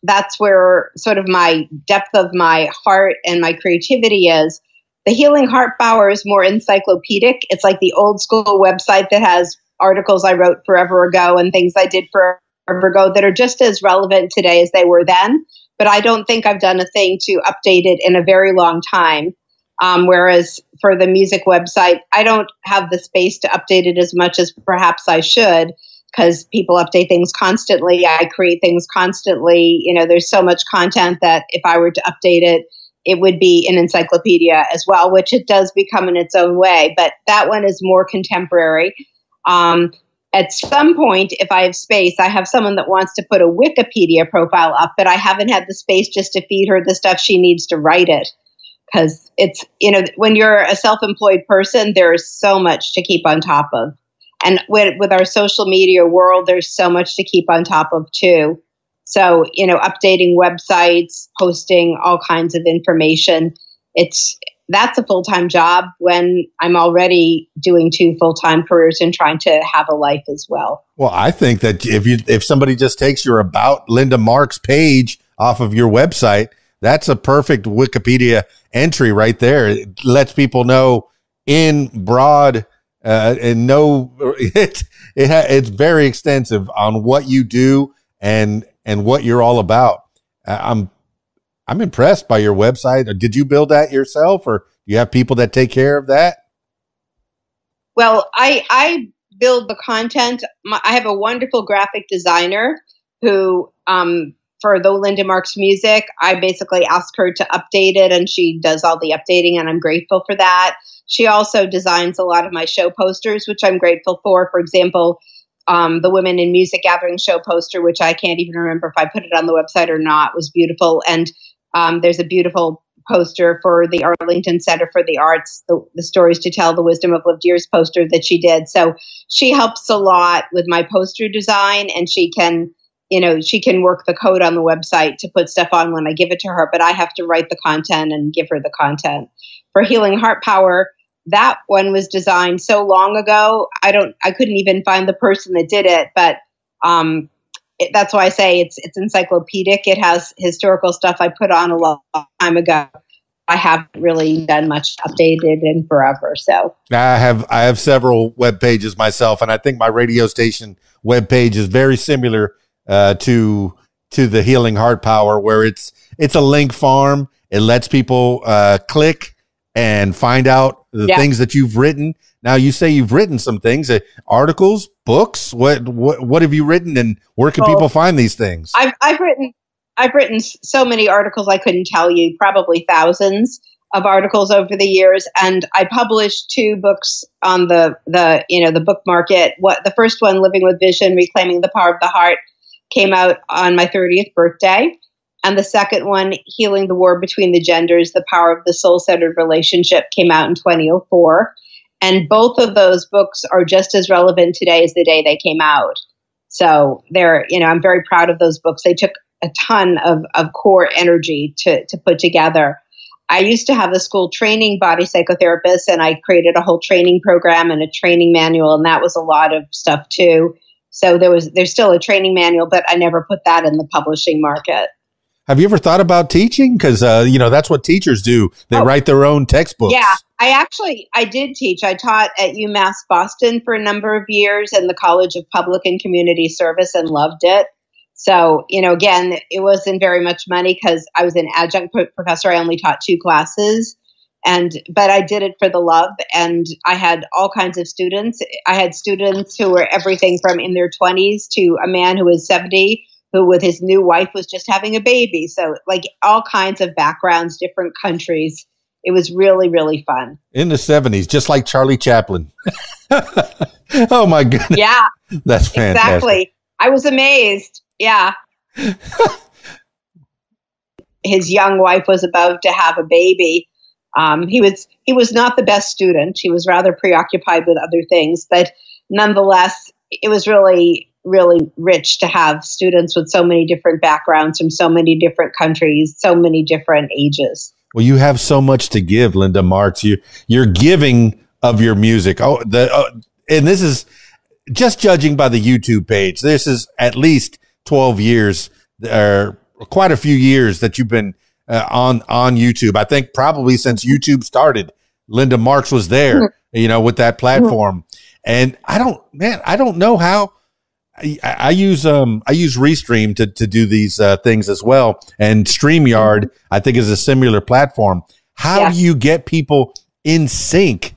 that's where sort of my depth of my heart and my creativity is. The Healing Heart Power is more encyclopedic. It's like the old school website that has articles I wrote forever ago and things I did forever ago that are just as relevant today as they were then. But I don't think I've done a thing to update it in a very long time. Whereas for the music website, I don't have the space to update it as much as perhaps I should, because people update things constantly. I create things constantly. There's so much content that if I were to update it, it would be an encyclopedia as well, which it does become in its own way. But that one is more contemporary. At some point, if I have space, I have someone that wants to put a Wikipedia profile up, but I haven't had the space just to feed her the stuff she needs to write it. Because it's, when you're a self-employed person, there's so much to keep on top of. And with our social media world, there's so much to keep on top of too. So, updating websites, posting all kinds of information, that's a full-time job when I'm already doing 2 full-time careers and trying to have a life as well. Well, I think that if somebody just takes your About Linda Marks page off of your website, that's a perfect Wikipedia entry right there. It lets people know in broad and know it's very extensive on what you do and what you're all about. I'm impressed by your website. Did you build that yourself, or do you have people that take care of that? Well, I build the content. I have a wonderful graphic designer who, for the Linda Marks music, I basically ask her to update it, and she does all the updating, and I'm grateful for that. She also designs a lot of my show posters, which I'm grateful for. For example, the Women in Music Gathering show poster, which I can't even remember if I put it on the website or not, was beautiful. And there's a beautiful poster for the Arlington Center for the Arts, the Stories to Tell, the Wisdom of Lived Years poster that she did. So she helps a lot with my poster design, and she can work the code on the website to put stuff on when I give it to her, but I have to write the content and give her the content. For Healing Heart Power, that one was designed so long ago. I couldn't even find the person that did it, but that's why I say it's encyclopedic. It has historical stuff I put on a long time ago. I haven't really done much updated in forever. So I have several web pages myself, and I think my radio station web page is very similar to the Healing Heart Power, where it's a link farm. It lets people click and find out the things that you've written. Now, you say you've written some things, articles, books. What have you written, and where can people find these things? I've written so many articles I couldn't tell you, probably thousands of articles over the years, and I published 2 books on the book market. The first one, Living with Vision: Reclaiming the Power of the Heart, came out on my 30th birthday. And the second one, Healing the War Between the Genders: The Power of the Soul-Centered Relationship, came out in 2004. And both of those books are just as relevant today as the day they came out. So I'm very proud of those books. They took a ton of core energy to put together. I used to have a school training body psychotherapist, and I created a whole training program and a training manual, and that was a lot of stuff too. So there's still a training manual, but I never put that in the publishing market. Have you ever thought about teaching? Because, that's what teachers do. They write their own textbooks. Yeah, I did teach. I taught at UMass Boston for a number of years in the College of Public and Community Service and loved it. So, again, it wasn't very much money because I was an adjunct professor. I only taught 2 classes. But I did it for the love, and I had all kinds of students. I had students who were everything from in their 20s to a man who was 70, who with his new wife was just having a baby. So like all kinds of backgrounds, different countries. It was really, really fun. In the 70s, just like Charlie Chaplin. Oh my goodness. Yeah. That's fantastic. Exactly. I was amazed. Yeah. His young wife was about to have a baby. He was not the best student. He was rather preoccupied with other things, but nonetheless, it was really, really rich to have students with so many different backgrounds from so many different countries, so many different ages. Well, you have so much to give, Linda Marks. You're giving of your music. And this is just judging by the YouTube page. This is at least 12 years, or quite a few years that you've been on YouTube. I think probably since YouTube started, Linda Marks was there, with that platform. And I don't know how. I use Restream to do these things as well, and StreamYard I think is a similar platform. How do you get people in sync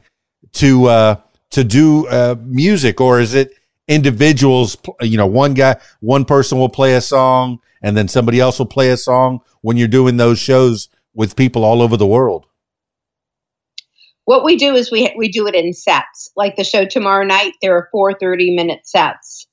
to do music, or is it individuals? One person will play a song, and then somebody else will play a song when you're doing those shows with people all over the world? What we do is we do it in sets. Like the show tomorrow night, there are 4 30-minute sets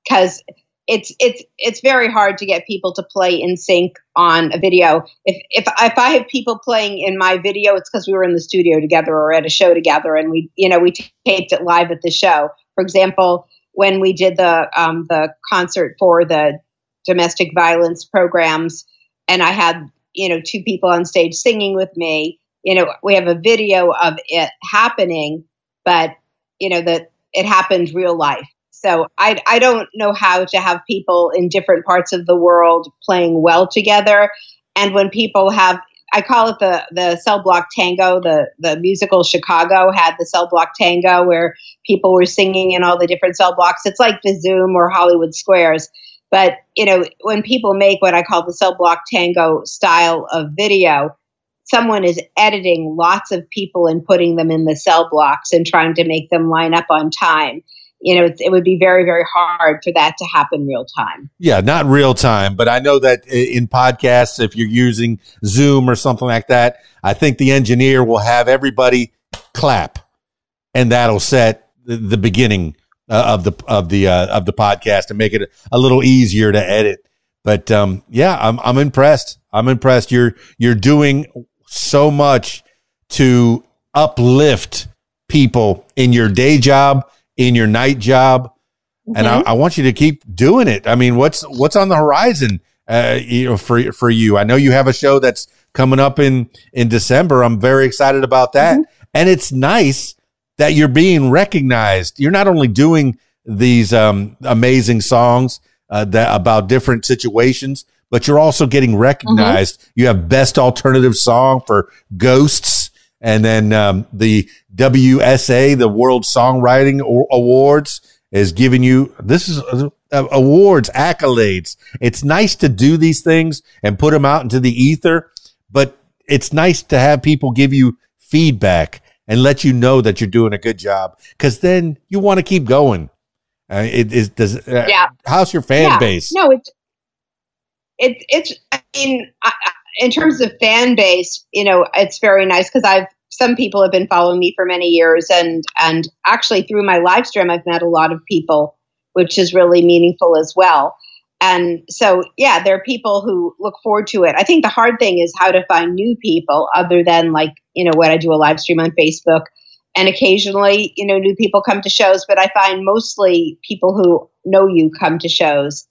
because it's very hard to get people to play in sync on a video. If I have people playing in my video, it's because we were in the studio together or at a show together, and we taped it live at the show. For example, when we did the concert for the domestic violence programs, and I had 2 people on stage singing with me. We have a video of it happening, but that it happened real life. So I don't know how to have people in different parts of the world playing well together. And when people have, I call it the cell block tango. The musical Chicago had the cell block tango where people were singing in all the different cell blocks. It's like the Zoom or Hollywood Squares. But when people make what I call the cell block tango style of video, someone is editing lots of people and putting them in the cell blocks and trying to make them line up on time. It would be very, very hard for that to happen real time. Yeah, not real time, but I know that in podcasts, if you're using Zoom or something like that, I think the engineer will have everybody clap, and that'll set the beginning of the podcast and make it a little easier to edit. But yeah, I'm impressed. I'm impressed. You're doing so much to uplift people in your day job, in your night job. Mm-hmm. And I want you to keep doing it. I mean, what's on the horizon, for you? I know you have a show that's coming up in December. I'm very excited about that. Mm-hmm. And it's nice that you're being recognized. You're not only doing these amazing songs that about different situations, but you're also getting recognized. Mm-hmm. You have Best Alternative Song for Ghosts, and then the WSA, the World Songwriting Awards, is giving you awards, accolades. It's nice to do these things and put them out into the ether, but it's nice to have people give you feedback and let you know that you're doing a good job, because then you want to keep going. How's your fan base? No, it's. I mean, in terms of fan base, it's very nice because some people have been following me for many years, and actually through my live stream, I've met a lot of people, which is really meaningful as well. And so, yeah, there are people who look forward to it. I think the hard thing is how to find new people other than when I do a live stream on Facebook, and occasionally, new people come to shows, but I find mostly people who know you come to shows.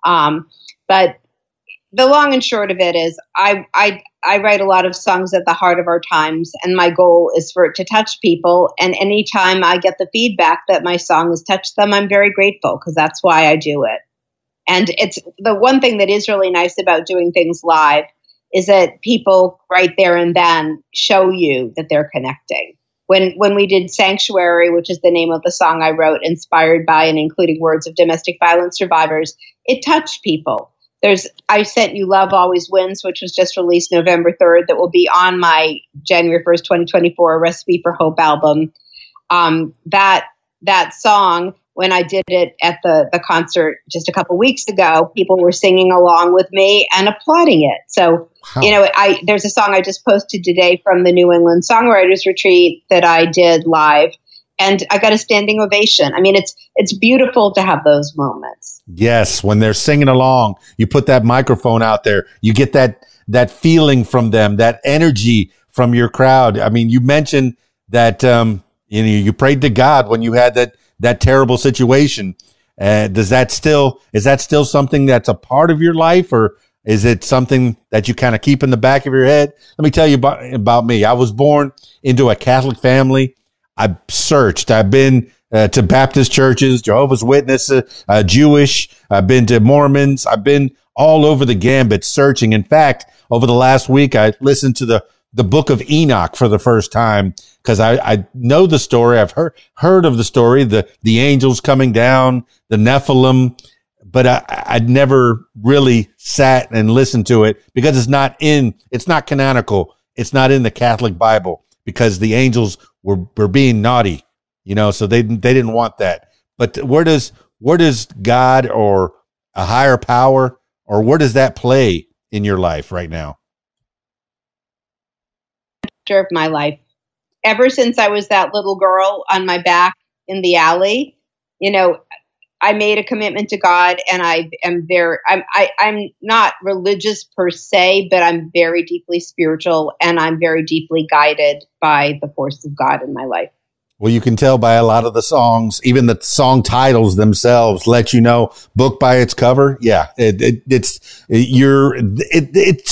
But the long and short of it is I write a lot of songs at the heart of our times, and my goal is for it to touch people. And anytime I get the feedback that my song has touched them, I'm very grateful, because that's why I do it. And it's the one thing that is really nice about doing things live is that people right there and then show you that they're connecting. When we did Sanctuary, which is the name of the song I wrote, inspired by and including words of domestic violence survivors, it touched people. There's I Sent You Love Always Wins, which was just released November 3rd, that will be on my January 1st, 2024 Recipe for Hope album. That song, when I did it at the concert just a couple weeks ago, people were singing along with me and applauding it. So, wow. There's a song I just posted today from the New England Songwriters Retreat that I did live, and I got a standing ovation. I mean, it's beautiful to have those moments. Yes, when they're singing along, you put that microphone out there, you get that feeling from them, that energy from your crowd. I mean, you mentioned that you prayed to God when you had that terrible situation. Is that still something that's a part of your life, or is it something that you kind of keep in the back of your head? Let me tell you about me. I was born into a Catholic family. I've searched. I've been to Baptist churches, Jehovah's Witnesses, Jewish. I've been to Mormons. I've been all over the gambit searching. In fact, over the last week, I listened to the book of Enoch for the first time, because I know the story. I've heard of the story, the angels coming down, the Nephilim, but I'd never really sat and listened to it, because it's not canonical. It's not in the Catholic Bible, because the angels were being naughty, so they didn't want that. But where does God or a higher power, or where does that play in your life right now? of my life. Ever since I was that little girl on my back in the alley, I made a commitment to God, and I'm not religious per se, but I'm very deeply spiritual, and I'm very deeply guided by the force of God in my life. Well, you can tell by a lot of the songs, even the song titles themselves let you know, book by its cover. Yeah, it's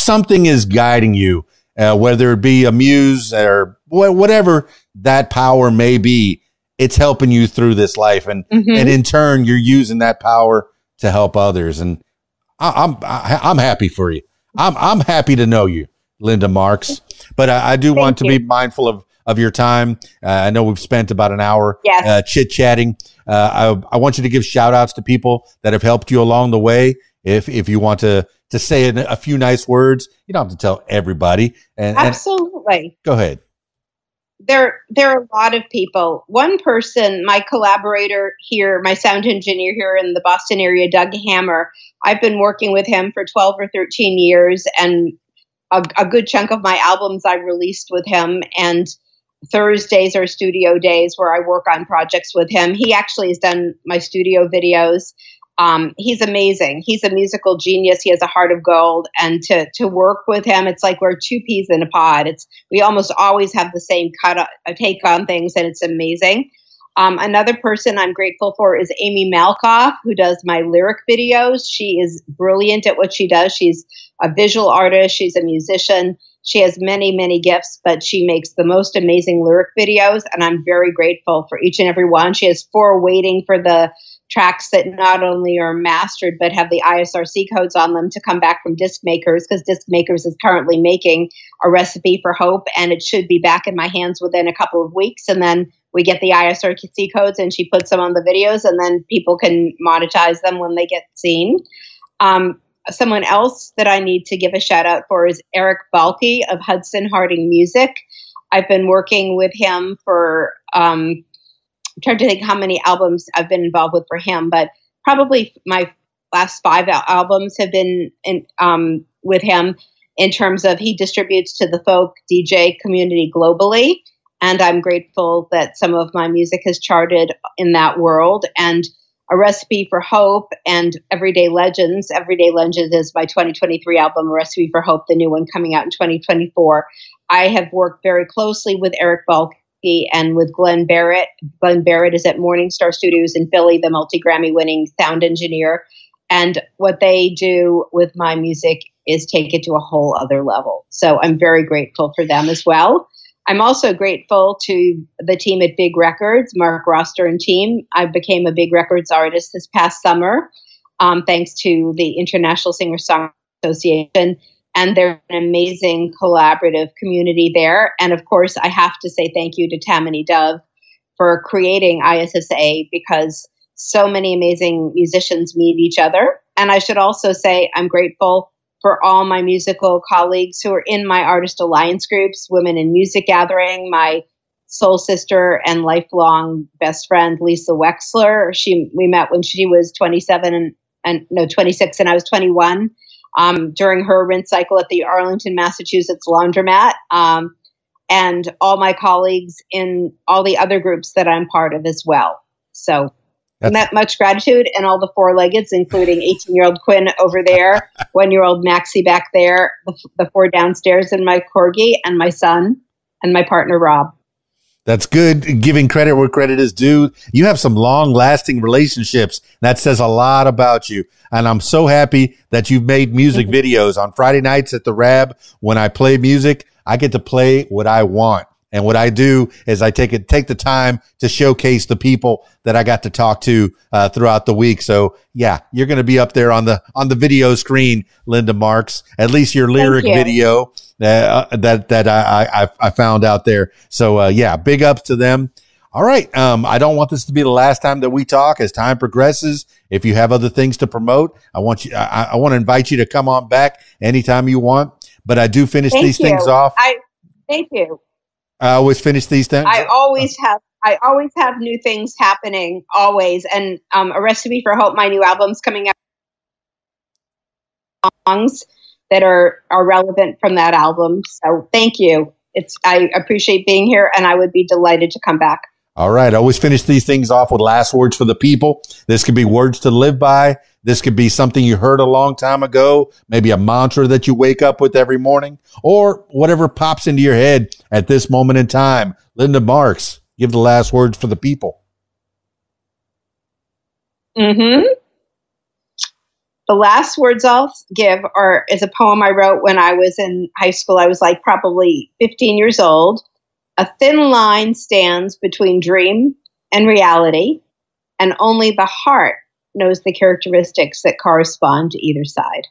something is guiding you, whether it be a muse or whatever that power may be. It's helping you through this life, and in turn, you're using that power to help others. And I'm happy for you. I'm happy to know you, Linda Marks. But I do want to be mindful of your time. I know we've spent about an hour chit chatting. I want you to give shout outs to people that have helped you along the way. If you want to say a few nice words, you don't have to tell everybody. Absolutely. Go ahead. There are a lot of people. One person, my collaborator here, my sound engineer here in the Boston area, Doug Hammer, I've been working with him for 12 or 13 years, and a good chunk of my albums I released with him, and Thursdays are studio days where I work on projects with him. He actually has done my studio videos. He's amazing. He's a musical genius. He has a heart of gold. And to work with him, it's like we're two peas in a pod. We almost always have the same take on things, and it's amazing. Another person I'm grateful for is Amy Malkoff, who does my lyric videos. She is brilliant at what she does. She's a visual artist. She's a musician. She has many, many gifts, but she makes the most amazing lyric videos, and I'm very grateful for each and every one. She has 4 waiting for the tracks that not only are mastered but have the ISRC codes on them to come back from Disc Makers, because Disc Makers is currently making a Recipe for Hope, and it should be back in my hands within a couple of weeks. And then we get the ISRC codes, and she puts them on the videos, and then people can monetize them when they get seen. Someone else that I need to give a shout out for is Eric Balke of Hudson Harding Music. I've been working with him for I'm trying to think how many albums I've been involved with for him, but probably my last 5 albums have been with him, in terms of he distributes to the folk DJ community globally. And I'm grateful that some of my music has charted in that world. And A Recipe for Hope and Everyday Legends. Everyday Legends is my 2023 album, A Recipe for Hope, the new one coming out in 2024. I have worked very closely with Eric Balke and with Glenn Barrett. Glenn Barrett is at Morningstar Studios in Philly, the multi-Grammy winning sound engineer. And what they do with my music is take it to a whole other level. So I'm very grateful for them as well. I'm also grateful to the team at Big Records, Mark Roster and team. I became a Big Records artist this past summer, thanks to the International Singer-Songwriters Association. And they're an amazing collaborative community there. And of course, I have to say thank you to Tammany Dove for creating ISSA, because so many amazing musicians meet each other. And I should also say I'm grateful for all my musical colleagues who are in my Artist Alliance groups, Women in Music Gathering, my soul sister and lifelong best friend, Lisa Wexler. We met when she was 26 and I was 21. During her rinse cycle at the Arlington, Massachusetts laundromat, and all my colleagues in all the other groups that I'm part of as well. So that much gratitude, and all the 4-leggeds, including 18-year-old Quinn over there, 1-year-old Maxie back there, the 4 downstairs, and my corgi, and my son, and my partner, Rob. That's good. Giving credit where credit is due. You have some long-lasting relationships. That says a lot about you. And I'm so happy that you've made music videos. On Friday nights at the Rab, when I play music, I get to play what I want. And what I do is I take the time to showcase the people that I got to talk to throughout the week. So yeah, you're going to be up there on the video screen, Linda Marks. At least your lyric video that I found out there. So yeah, big ups to them. All right. I don't want this to be the last time that we talk. As time progresses, if you have other things to promote, I want to invite you to come on back anytime you want. But I do finish these things off. Thank you. I always finish these things. I always have new things happening, always. And A Recipe for Hope, my new album's coming out. Songs that are relevant from that album. So thank you. I appreciate being here, and I would be delighted to come back. All right. I always finish these things off with last words for the people. This could be words to live by. This could be something you heard a long time ago, maybe a mantra that you wake up with every morning, or whatever pops into your head at this moment in time. Linda Marks, give the last words for the people. The last words I'll give is a poem I wrote when I was in high school. I was like probably 15 years old. A thin line stands between dream and reality, and only the heart knows the characteristics that correspond to either side.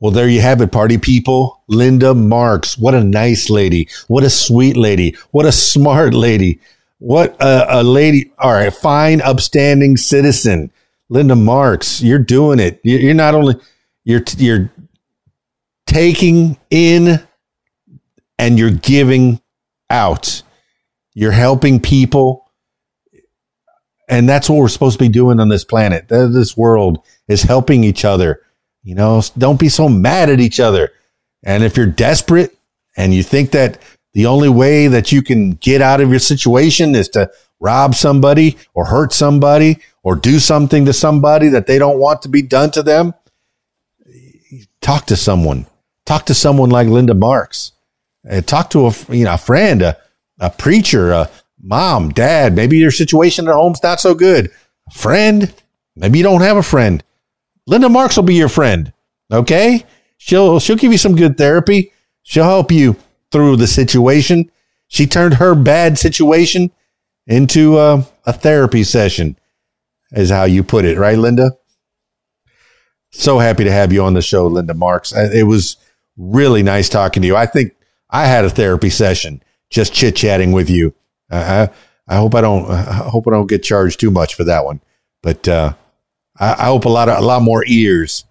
Well, there you have it, party people. Linda Marks. What a nice lady. What a sweet lady. What a smart lady. What a lady. All right. Fine, upstanding citizen. Linda Marks, you're doing it. You're not only, you're taking in and you're giving out. You're helping people. And that's what we're supposed to be doing on this planet. This world is helping each other. You know, don't be so mad at each other. And if you're desperate and you think that the only way that you can get out of your situation is to rob somebody or hurt somebody or do something to somebody that they don't want to be done to them, talk to someone. Talk to someone like Linda Marks. Talk to a friend, a preacher, a mom, dad. Maybe your situation at home's not so good. A friend. Maybe you don't have a friend. Linda Marks will be your friend. Okay? She'll give you some good therapy. She'll help you through the situation. She turned her bad situation into a therapy session, is how you put it, right, Linda? So happy to have you on the show, Linda Marks. It was really nice talking to you. I think I had a therapy session just chit-chatting with you. I hope I don't get charged too much for that one, but I hope a lot more ears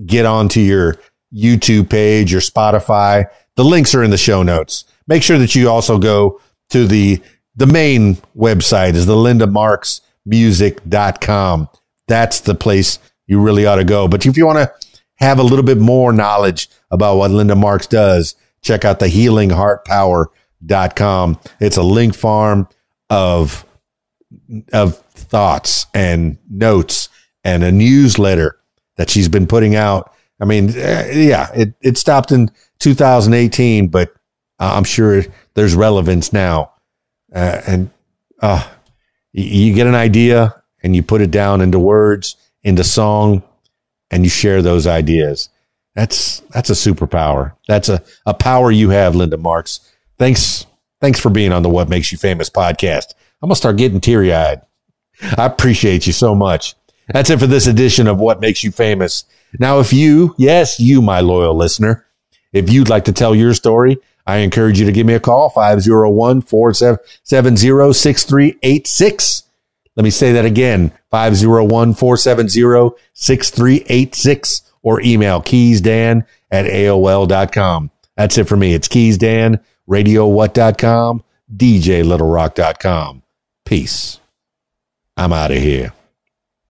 get onto your YouTube page, your Spotify. The links are in the show notes. Make sure that you also go to the main website is the lindamarksmusic.com. That's the place you really ought to go. But if you want to have a little bit more knowledge about what Linda Marks does, check out the healingheartpower.com. It's a link farm of thoughts and notes and a newsletter that she's been putting out. I mean, it stopped in 2018, but I'm sure there's relevance now. You get an idea and you put it down into words, into song, and you share those ideas. That's a superpower. That's a power you have, Linda Marks. Thanks for being on the What Makes You Famous podcast. I'm going to start getting teary-eyed. I appreciate you so much. That's it for this edition of What Makes You Famous. Now, if you, my loyal listener, if you'd like to tell your story, I encourage you to give me a call, 501-470-6386. Let me say that again, 501-470-6386, or email keysdan@aol.com. That's it for me. It's keysdan, radiowhat.com, djlittlerock.com. Peace. I'm out of here.